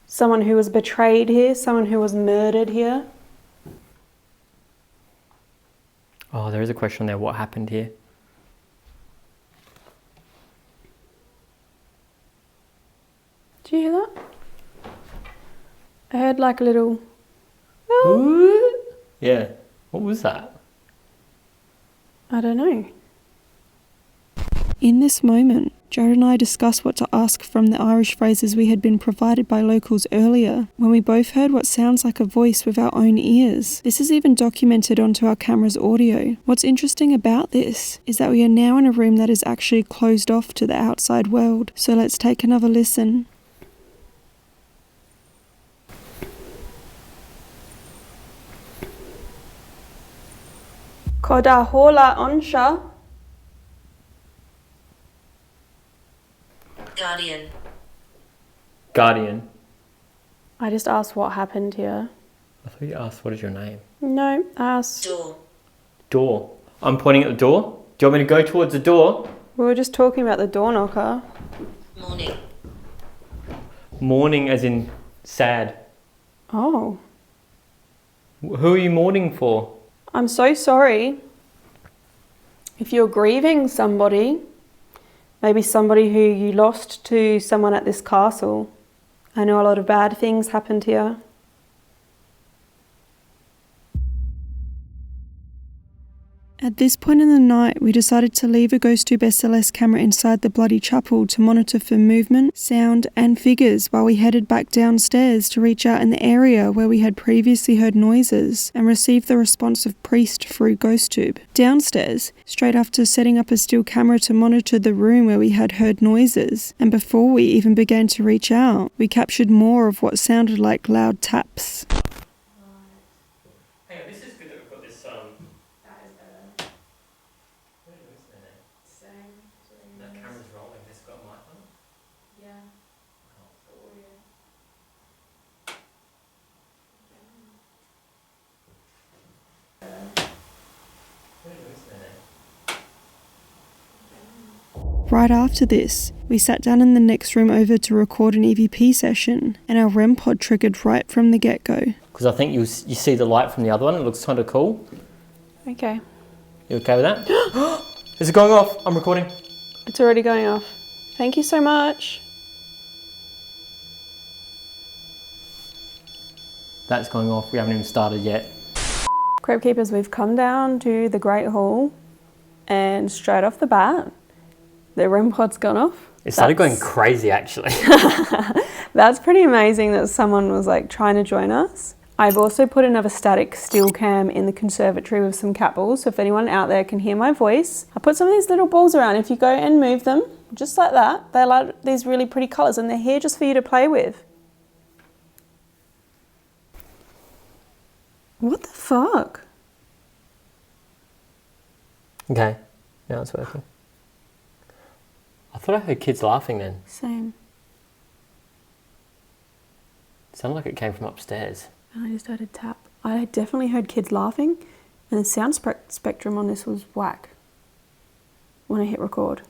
Someone who was betrayed here? Someone who was murdered here? Oh, there is a question there. What happened here? you hear that? I heard like a little... Yeah. What was that? I don't know. In this moment, Jared and I discussed what to ask from the Irish phrases we had been provided by locals earlier, when we both heard what sounds like a voice with our own ears. This is even documented onto our camera's audio. What's interesting about this is that we are now in a room that is actually closed off to the outside world, so let's take another listen. Koda hola onsha. Guardian. Guardian. I just asked what happened here. I thought you asked, what is your name? No, I asked... Door. Door. I'm pointing at the door. Do you want me to go towards the door? We were just talking about the door knocker. Morning. Mourning as in sad. Oh. Who are you mourning for? I'm so sorry. If you're grieving somebody, maybe somebody who you lost to someone at this castle. I know a lot of bad things happened here. At this point in the night, we decided to leave a GhostTube SLS camera inside the bloody chapel to monitor for movement, sound and figures while we headed back downstairs to reach out in the area where we had previously heard noises and receive the response of priest through GhostTube. Downstairs, straight after setting up a still camera to monitor the room where we had heard noises, and before we even began to reach out, we captured more of what sounded like loud taps. Hang on, this is good that we've got this, that camera's rolling, this got a mic on it? Yeah. Right after this, we sat down in the next room over to record an EVP session, and our REM pod triggered right from the get-go. Because I think you see the light from the other one, it looks kind of cool. Okay. You okay with that? Is it going off? I'm recording. It's already going off. Thank you so much. That's going off, we haven't even started yet. Crypt Keepers, we've come down to the Great Hall and straight off the bat, the REM pod's gone off. It started going crazy actually. That's pretty amazing that someone was like trying to join us. I've also put another static still cam in the conservatory with some cat balls, so if anyone out there can hear my voice. I put some of these little balls around. If you go and move them, just like that, they like these really pretty colours and they're here just for you to play with. What the fuck? Okay, now it's working. I thought I heard kids laughing then. Same. It sounded like it came from upstairs. And I just heard a tap. I definitely heard kids laughing, and the sound spectrum on this was whack when I hit record.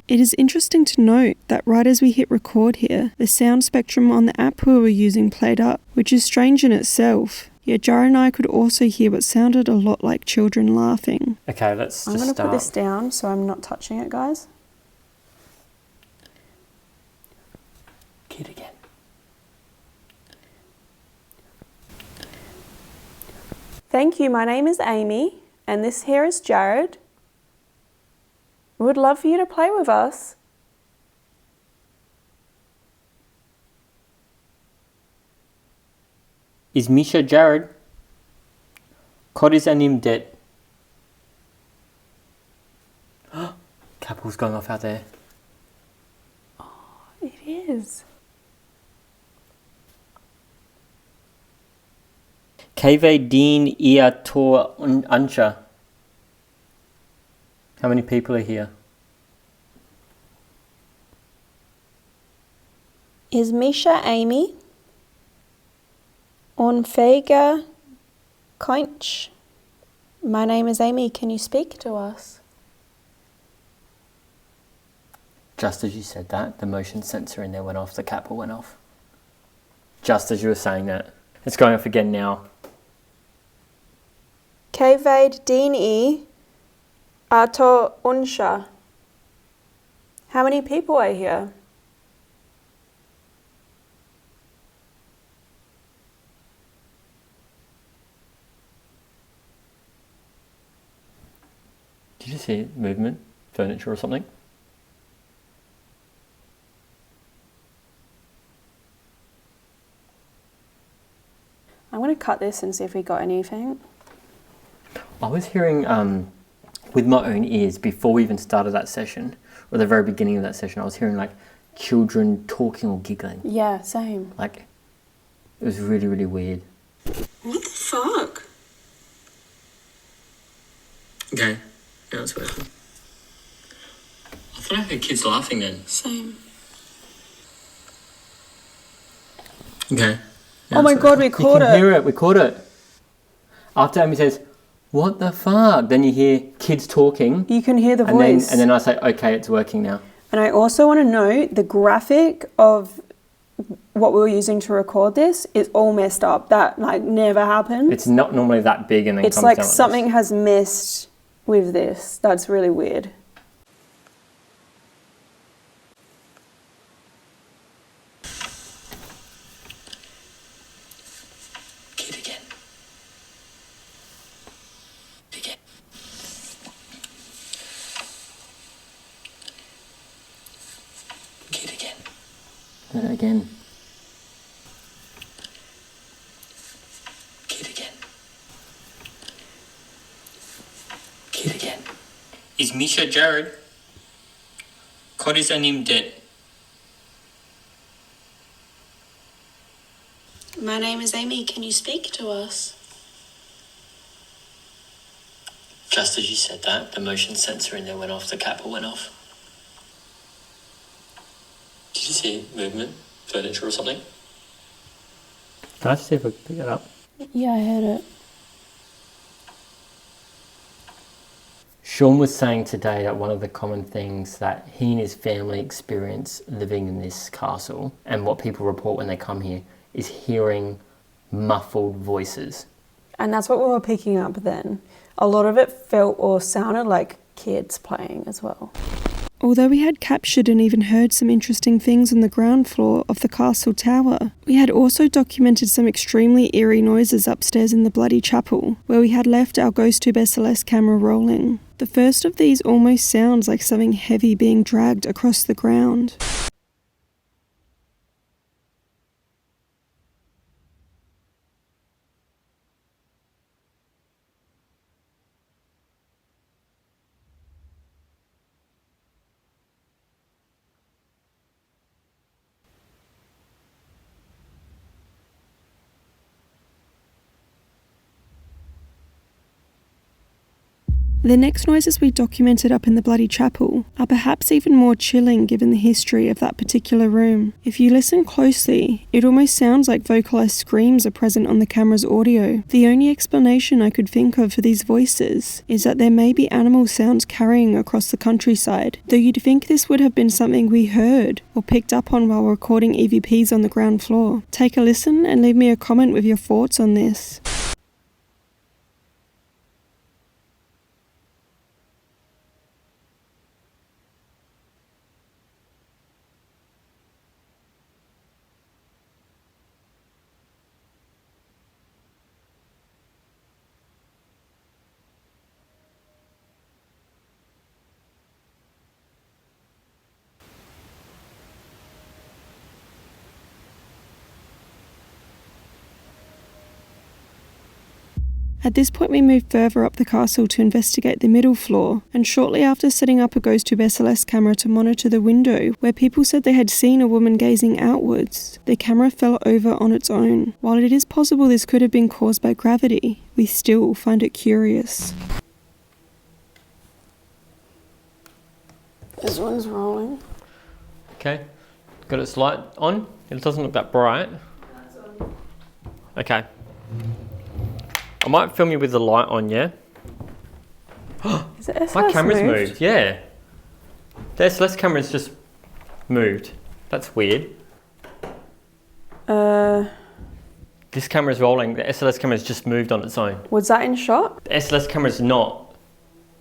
It is interesting to note that right as we hit record here, the sound spectrum on the app we were using played up, which is strange in itself. Yet Jared and I could also hear what sounded a lot like children laughing. Okay, let's I'm just going to start. put this down so I'm not touching it, guys. Kid again. Thank you, my name is Amy, and this here is Jared. We would love for you to play with us. Is Misha Jared? Kod is anim det. Capital's going off out there. It is. Keve din ia tor ancha. How many people are here? Is Misha Amy? On Fega Koinch. My name is Amy. Can you speak to us? Just as you said that, the motion sensor in there went off, the capital went off. Just as you were saying that. It's going off again now. Kevade Dini Ato Unsha. How many people are here? Did you see movement? Furniture or something? I'm going to cut this and see if we got anything. I was hearing with my own ears before we even started that session, or the very beginning of that session, I was hearing like children talking or giggling. Yeah, same. Like, it was really, really weird. What the fuck? Okay, now it's working. I thought I heard kids laughing then. Same. Okay. Oh my god, we caught You it. can hear it, we caught it. After Amy says, what the fuck? Then you hear kids talking. You can hear the and voice. Then I say, okay, it's working now. And I also want to note the graphic of what we were using to record this is all messed up. That like never happens. It's not normally that big and then It's comes like down something has messed with this. That's really weird. Kid again. Again. Kid again. And again. Kid again. Kid again. Is Misha Jared? God is him dead. My name is Amy. Can you speak to us? Just as you said that, the motion sensor in there went off, the capper went off. Did you see movement? Furniture or something? Can I see if I can pick it up? Yeah, I heard it. Sean was saying today that one of the common things that he and his family experience living in this castle, and what people report when they come here, is hearing muffled voices. And that's what we were picking up then. A lot of it felt or sounded like kids playing as well. Although we had captured and even heard some interesting things on the ground floor of the castle tower, we had also documented some extremely eerie noises upstairs in the bloody chapel, where we had left our GhostTube SLS camera rolling. The first of these almost sounds like something heavy being dragged across the ground. The next noises we documented up in the bloody chapel are perhaps even more chilling given the history of that particular room. If you listen closely, it almost sounds like vocalized screams are present on the camera's audio. The only explanation I could think of for these voices is that there may be animal sounds carrying across the countryside, though you'd think this would have been something we heard or picked up on while recording EVPs on the ground floor. Take a listen and leave me a comment with your thoughts on this. At this point we moved further up the castle to investigate the middle floor, and shortly after setting up a GhostTube SLS camera to monitor the window where people said they had seen a woman gazing outwards, the camera fell over on its own. While it is possible this could have been caused by gravity, we still find it curious. This one's rolling. Okay, got its light on. It doesn't look that bright. Okay. I might film you with the light on, yeah? Is it SLS My camera's moved? moved, yeah. The SLS camera's just moved. That's weird. This camera's rolling. The SLS camera's just moved on its own. Was that in shot? The SLS camera's not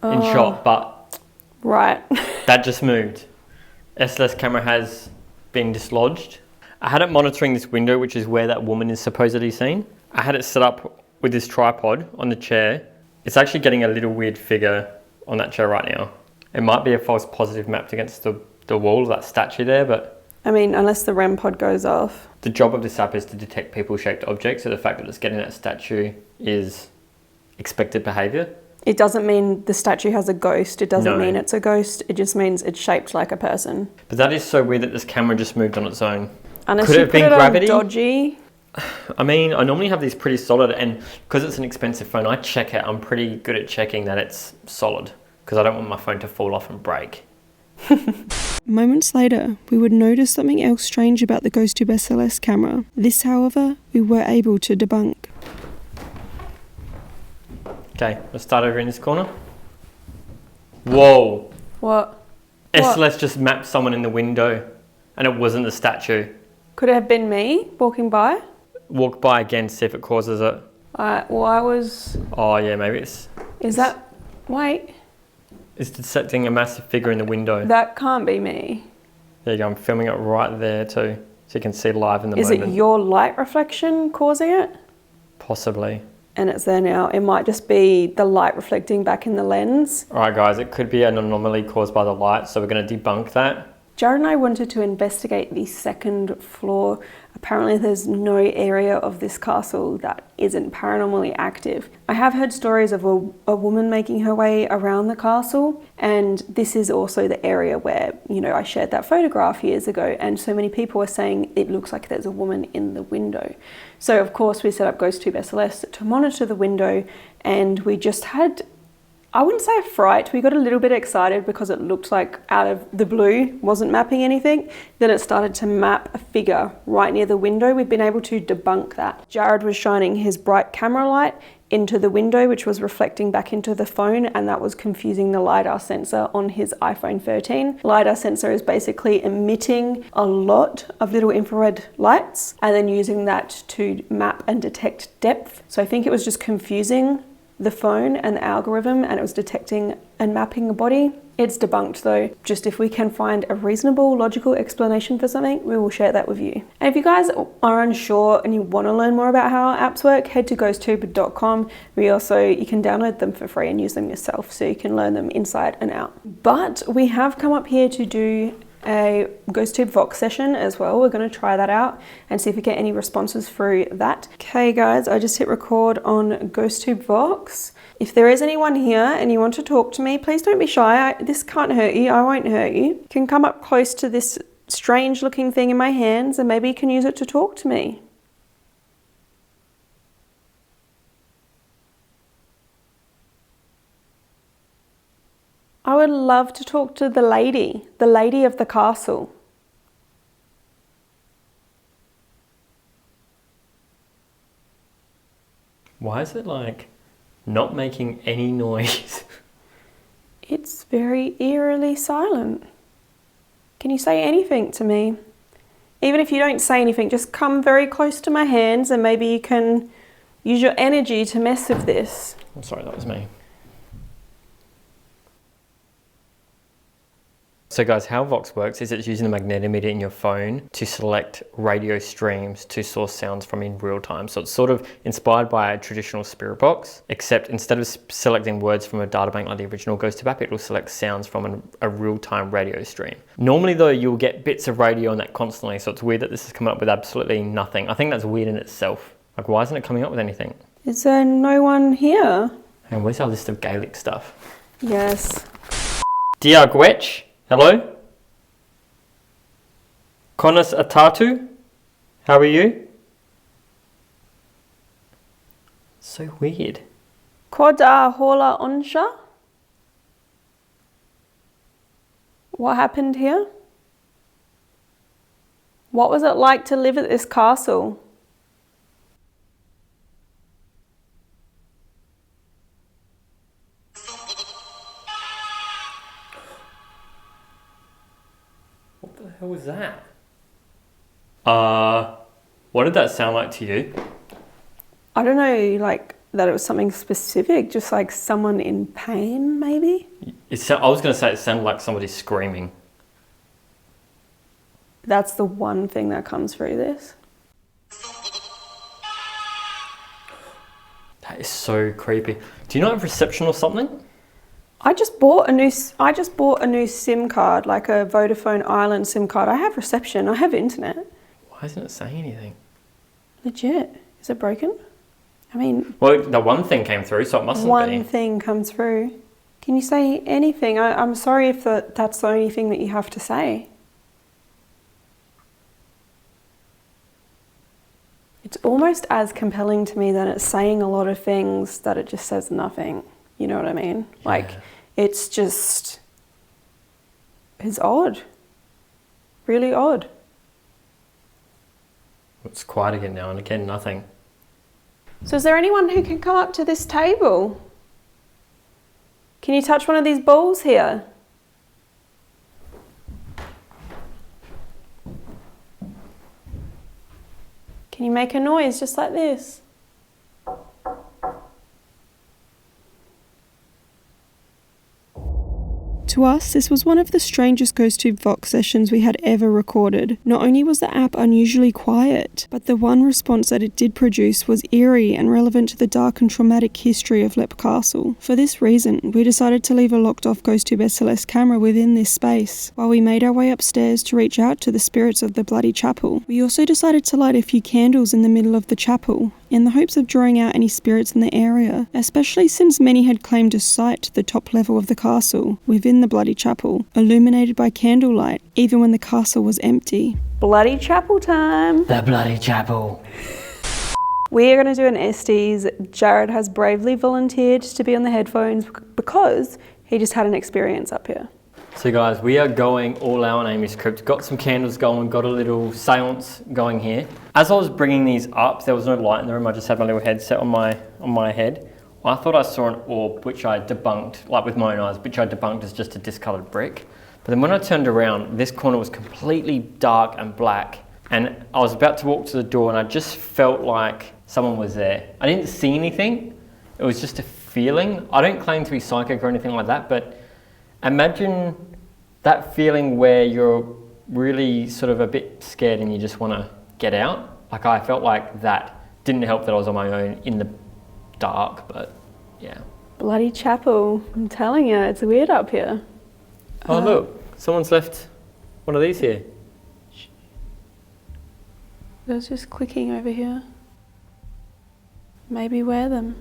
in shot, but Right. that just moved. SLS camera has been dislodged. I had it monitoring this window, which is where that woman is supposedly seen. I had it set up with this tripod on the chair. It's actually getting a little weird figure on that chair right now. It might be a false positive mapped against the wall of that statue there, but... I mean, unless the REM pod goes off. The job of this app is to detect people-shaped objects, so the fact that it's getting that statue is expected behaviour. It doesn't mean the statue has a ghost. It doesn't mean it's a ghost. It just means it's shaped like a person. But that is so weird that this camera just moved on its own. Unless Could you it have put been it gravity? on dodgy. I mean, I normally have these pretty solid, and because it's an expensive phone, I check it. I'm pretty good at checking that it's solid, because I don't want my phone to fall off and break. Moments later, we would notice something else strange about the GhostTube SLS camera. This, however, we were able to debunk. Okay, let's start over in this corner. Whoa! What? SLS just mapped someone in the window, and it wasn't the statue. Could it have been me walking by? Walk by again, see if it causes it. Well, I was... Oh yeah, maybe it's... Is that... Wait. It's detecting a massive figure in the window. That can't be me. There you go, I'm filming it right there too, so you can see live in the Is moment. it your light reflection causing it? Possibly. And it's there now. It might just be the light reflecting back in the lens. Alright guys, it could be an anomaly caused by the light, so we're going to debunk that. Jared and I wanted to investigate the second floor. Apparently there's no area of this castle that isn't paranormally active. I have heard stories of a woman making her way around the castle, and this is also the area where, you know, I shared that photograph years ago, and so many people were saying it looks like there's a woman in the window. So of course we set up GhostTube SLS to monitor the window, and we just had, I wouldn't say a fright, we got a little bit excited because it looked like out of the blue, wasn't mapping anything. Then it started to map a figure right near the window. We've been able to debunk that. Jared was shining his bright camera light into the window, which was reflecting back into the phone, and that was confusing the LiDAR sensor on his iPhone 13. LiDAR sensor is basically emitting a lot of little infrared lights and then using that to map and detect depth. So I think it was just confusing the phone and the algorithm, and it was detecting and mapping a body. It's debunked though. Just if we can find a reasonable, logical explanation for something, we will share that with you. And if you guys are unsure and you want to learn more about how our apps work, head to ghosttube.com. You can download them for free and use them yourself, so you can learn them inside and out. But we have come up here to do a GhostTube Vox session as well. We're going to try that out and see if we get any responses through that. Okay guys, I just hit record on GhostTube Vox. If there is anyone here and you want to talk to me, please don't be shy. This can't hurt you. I won't hurt you. You can come up close to this strange looking thing in my hands and maybe you can use it to talk to me. I would love to talk to the lady of the castle. Why is it like not making any noise? It's very eerily silent. Can you say anything to me? Even if you don't say anything, just come very close to my hands and maybe you can use your energy to mess with this. I'm sorry, that was me. So guys, how Vox works is it's using the magnetometer in your phone to select radio streams to source sounds from in real time. So it's sort of inspired by a traditional spirit box, except instead of selecting words from a databank like the original GhostTube app, it will select sounds from a real-time radio stream. Normally though, you'll get bits of radio on that constantly, so it's weird that this has come up with absolutely nothing. I think that's weird in itself. Like, why isn't it coming up with anything? Is there no one here? And where's our list of Gaelic stuff? Yes. Dia Gwech. Hello? Conas Atatu? How are you? So weird. Koda Hola Onsha? What happened here? What was it like to live at this castle? What the hell was that? What did that sound like to you? I don't know, like that it was something specific, just like someone in pain, maybe? I was going to say it sounded like somebody screaming. That's the one thing that comes through this. That is so creepy. Do you not have reception or something? I just bought a new SIM card, like a Vodafone Island SIM card. I have reception. I have internet. Why isn't it saying anything? Legit. Is it broken? I mean... Well, the one thing came through, so it mustn't be. One thing comes through. Can you say anything? I'm sorry if that's the only thing that you have to say. It's almost as compelling to me that it's saying a lot of things that it just says nothing. You know what I mean? Yeah. Like, it's just... It's odd. Really odd. It's quiet again now, and again, nothing. So is there anyone who can come up to this table? Can you touch one of these balls here? Can you make a noise just like this? To us, this was one of the strangest GhostTube Vox sessions we had ever recorded. Not only was the app unusually quiet, but the one response that it did produce was eerie and relevant to the dark and traumatic history of Lep Castle. For this reason, we decided to leave a locked-off GhostTube SLS camera within this space, while we made our way upstairs to reach out to the spirits of the Bloody Chapel. We also decided to light a few candles in the middle of the chapel, in the hopes of drawing out any spirits in the area, especially since many had claimed to sight the top level of the castle, within the Bloody Chapel, illuminated by candlelight, even when the castle was empty. Bloody Chapel time! The Bloody Chapel. We are going to do an Estes. Jared has bravely volunteered to be on the headphones because he just had an experience up here. So guys, we are going all out on AmysCrypt. Got some candles going, got a little seance going here. As I was bringing these up, there was no light in the room. I just had my little headset on my head. I thought I saw an orb, which I debunked, like with my own eyes, which I debunked as just a discoloured brick. But then when I turned around, this corner was completely dark and black. And I was about to walk to the door and I just felt like someone was there. I didn't see anything. It was just a feeling. I don't claim to be psychic or anything like that, but imagine that feeling where you're really sort of a bit scared and you just want to get out. Like I felt like that. Didn't help that I was on my own in the dark, but yeah. Bloody Chapel. I'm telling you, it's weird up here. Oh look, someone's left one of these here. There's just clicking over here. Maybe wear them.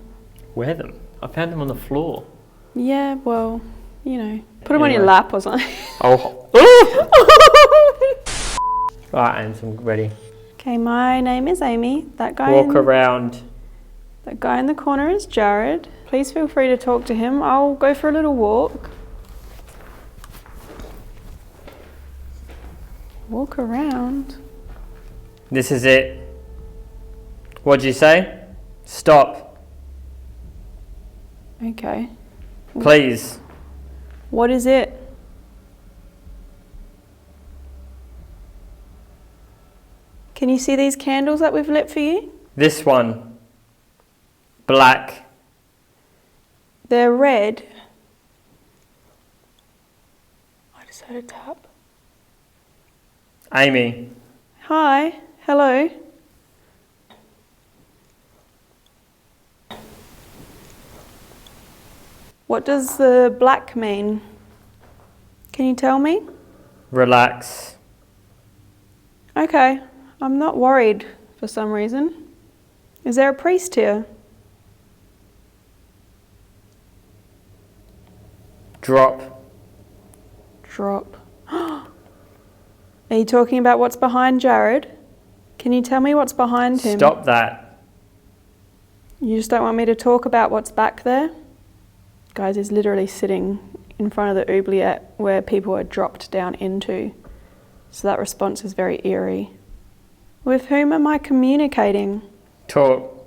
Wear them? I found them on the floor. Yeah, well, you know. Put them on your lap or something. Oh. Right, Ames, I'm ready. Okay, my name is Amy. That guy Walk around. That guy in the corner is Jared. Please feel free to talk to him. I'll go for a little walk. Walk around. This is it. What'd you say? Stop. Okay. Please. What is it? Can you see these candles that we've lit for you? This one. Black. They're red. I just heard a tap. Amy. Hi. Hello. What does the black mean? Can you tell me? Relax. Okay. I'm not worried for some reason. Is there a priest here? Drop. Drop. Are you talking about what's behind Jared? Can you tell me what's behind him? Stop that. You just don't want me to talk about what's back there? Guys, he's literally sitting in front of the oubliette where people are dropped down into. So that response is very eerie. With whom am I communicating? Talk.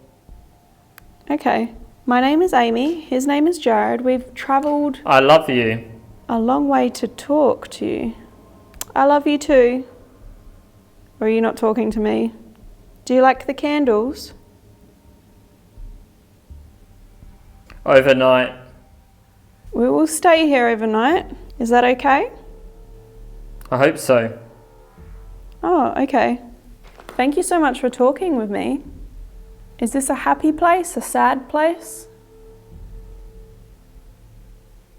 Okay. My name is Amy. His name is Jared. We've travelled I love you. a long way to talk to you. I love you too. Or are you not talking to me? Do you like the candles? Overnight. We will stay here overnight. Is that okay? I hope so. Oh, okay. Thank you so much for talking with me. Is this a happy place, a sad place?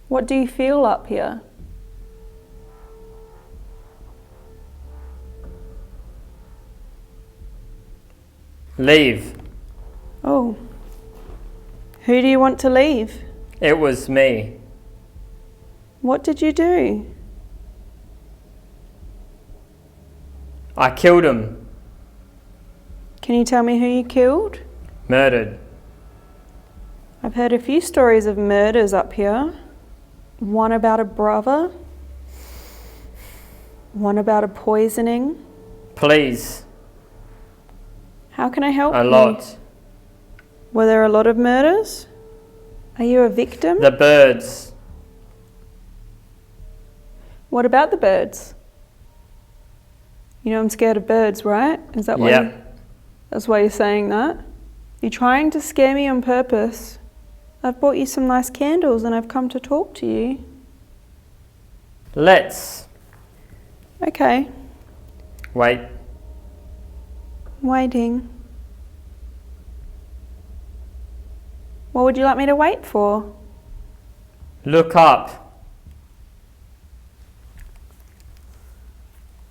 What do you feel up here? Leave. Oh. Who do you want to leave? It was me. What did you do? I killed him. Can you tell me who you killed? Murdered. I've heard a few stories of murders up here. One about a brother. One about a poisoning. Please. How can I help you? A lot. Were there a lot of murders? Are you a victim? The birds. What about the birds? You know I'm scared of birds, right? Is that why? Yeah. That's why you're saying that? You're trying to scare me on purpose. I've bought you some nice candles and I've come to talk to you. Let's. Okay. Wait. Waiting. What would you like me to wait for? Look up.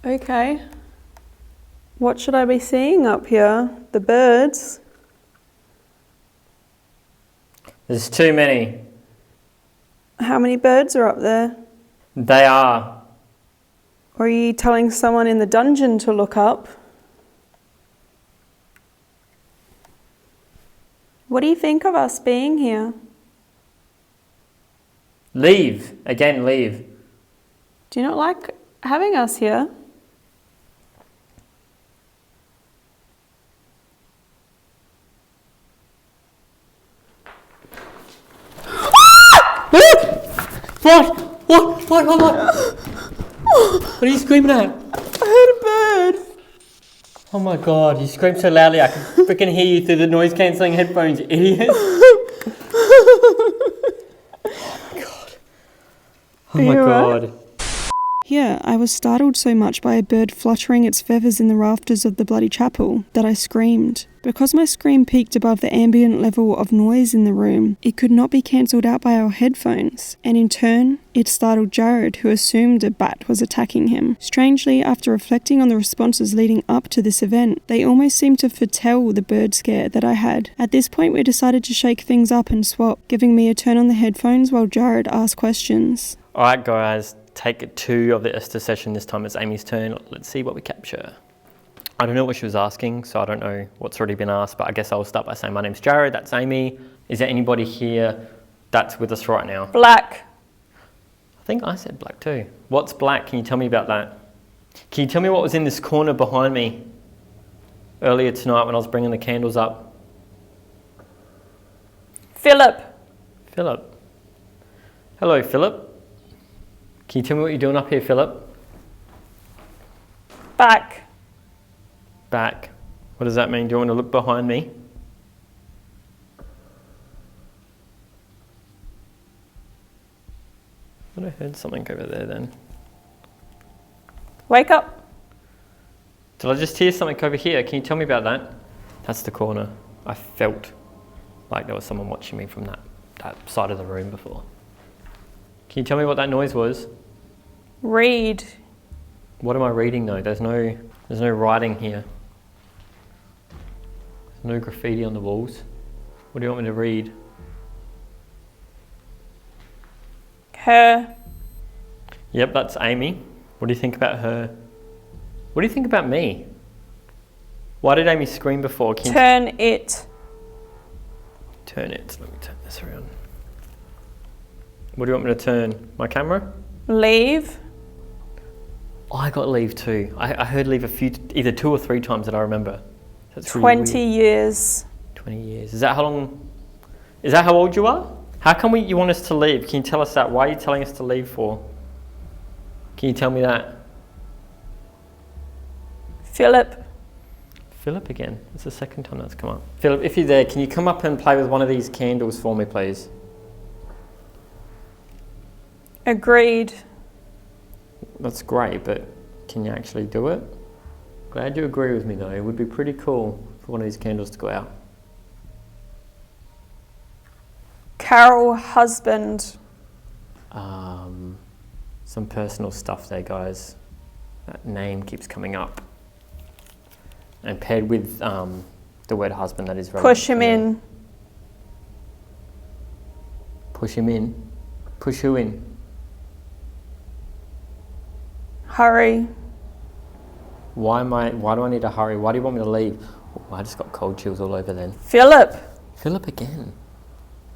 Okay. What should I be seeing up here? The birds? There's too many. How many birds are up there? They are. Or are you telling someone in the dungeon to look up? What do you think of us being here? Leave. Again, leave. Do you not like having us here? What? What are you screaming at? I heard a bird. Oh my god, you screamed so loudly I could freaking hear you through the noise cancelling headphones, you idiot. Oh my god. Yeah, I was startled so much by a bird fluttering its feathers in the rafters of the bloody chapel that I screamed. Because my scream peaked above the ambient level of noise in the room, it could not be cancelled out by our headphones, and in turn, it startled Jared, who assumed a bat was attacking him. Strangely, after reflecting on the responses leading up to this event, they almost seemed to foretell the bird scare that I had. At this point, we decided to shake things up and swap, giving me a turn on the headphones while Jared asked questions. Alright guys, take 2 of the Esther session. This time it's Amy's turn. Let's see what we capture. I don't know what she was asking, so I don't know what's already been asked, but I guess I'll start by saying my name's Jared, that's Amy. Is there anybody here that's with us right now? Black. I think I said black too. What's black? Can you tell me about that? Can you tell me what was in this corner behind me earlier tonight when I was bringing the candles up? Philip. Philip. Hello, Philip. Can you tell me what you're doing up here, Philip? Back. Back. What does that mean? Do you want to look behind me? I thought I heard something over there then. Wake up. Did I just hear something over here? Can you tell me about that? That's the corner. I felt like there was someone watching me from that side of the room before. Can you tell me what that noise was? Read. What am I reading though? There's no writing here. There's no graffiti on the walls. What do you want me to read? Her. Yep, that's Amy. What do you think about her? What do you think about me? Why did Amy scream before? Turn it. Turn it. Let me turn this around. What do you want me to turn? My camera? Leave. Oh, I got leave too. I heard leave either 2 or 3 times that I remember. That's 20 really years. 20 years. Is that how long? Is that how old you are? How come you want us to leave? Can you tell us that? Why are you telling us to leave for? Can you tell me that? Philip. Philip again. It's the second time that's come up. Philip, if you're there, can you come up and play with one of these candles for me, please? Agreed. That's great, but can you actually do it? Glad you agree with me though. It would be pretty cool for one of these candles to go out. Carol, husband. Some personal stuff there, guys. That name keeps coming up. And paired with the word husband, that is relevant. Push him in. Push him in? Push who in? Hurry. Why do I need to hurry? Why do you want me to leave? Oh, I just got cold chills all over then. Philip. Philip again.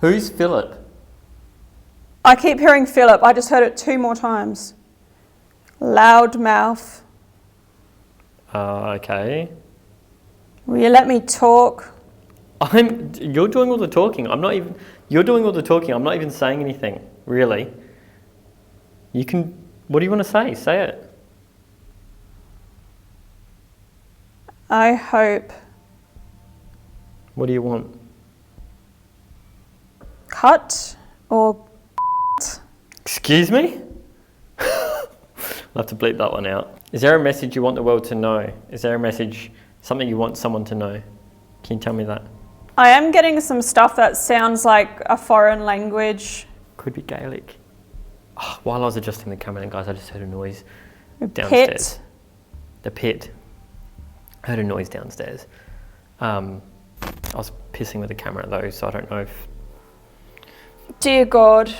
Who's Philip? I keep hearing Philip. I just heard it 2 more times. Loud mouth. Okay. Will you let me talk? You're doing all the talking. You're doing all the talking. I'm not even saying anything, really. What do you want to say? Say it. I hope. What do you want? Cut or Excuse me? I'll have to bleep that one out. Is there a message you want the world to know? Is there a message, something you want someone to know? Can you tell me that? I am getting some stuff that sounds like a foreign language. Could be Gaelic. Oh, while I was adjusting the camera, guys, I just heard a noise A downstairs. pit. The pit. I heard a noise downstairs. I was pissing with the camera though, so I don't know if... Dear God.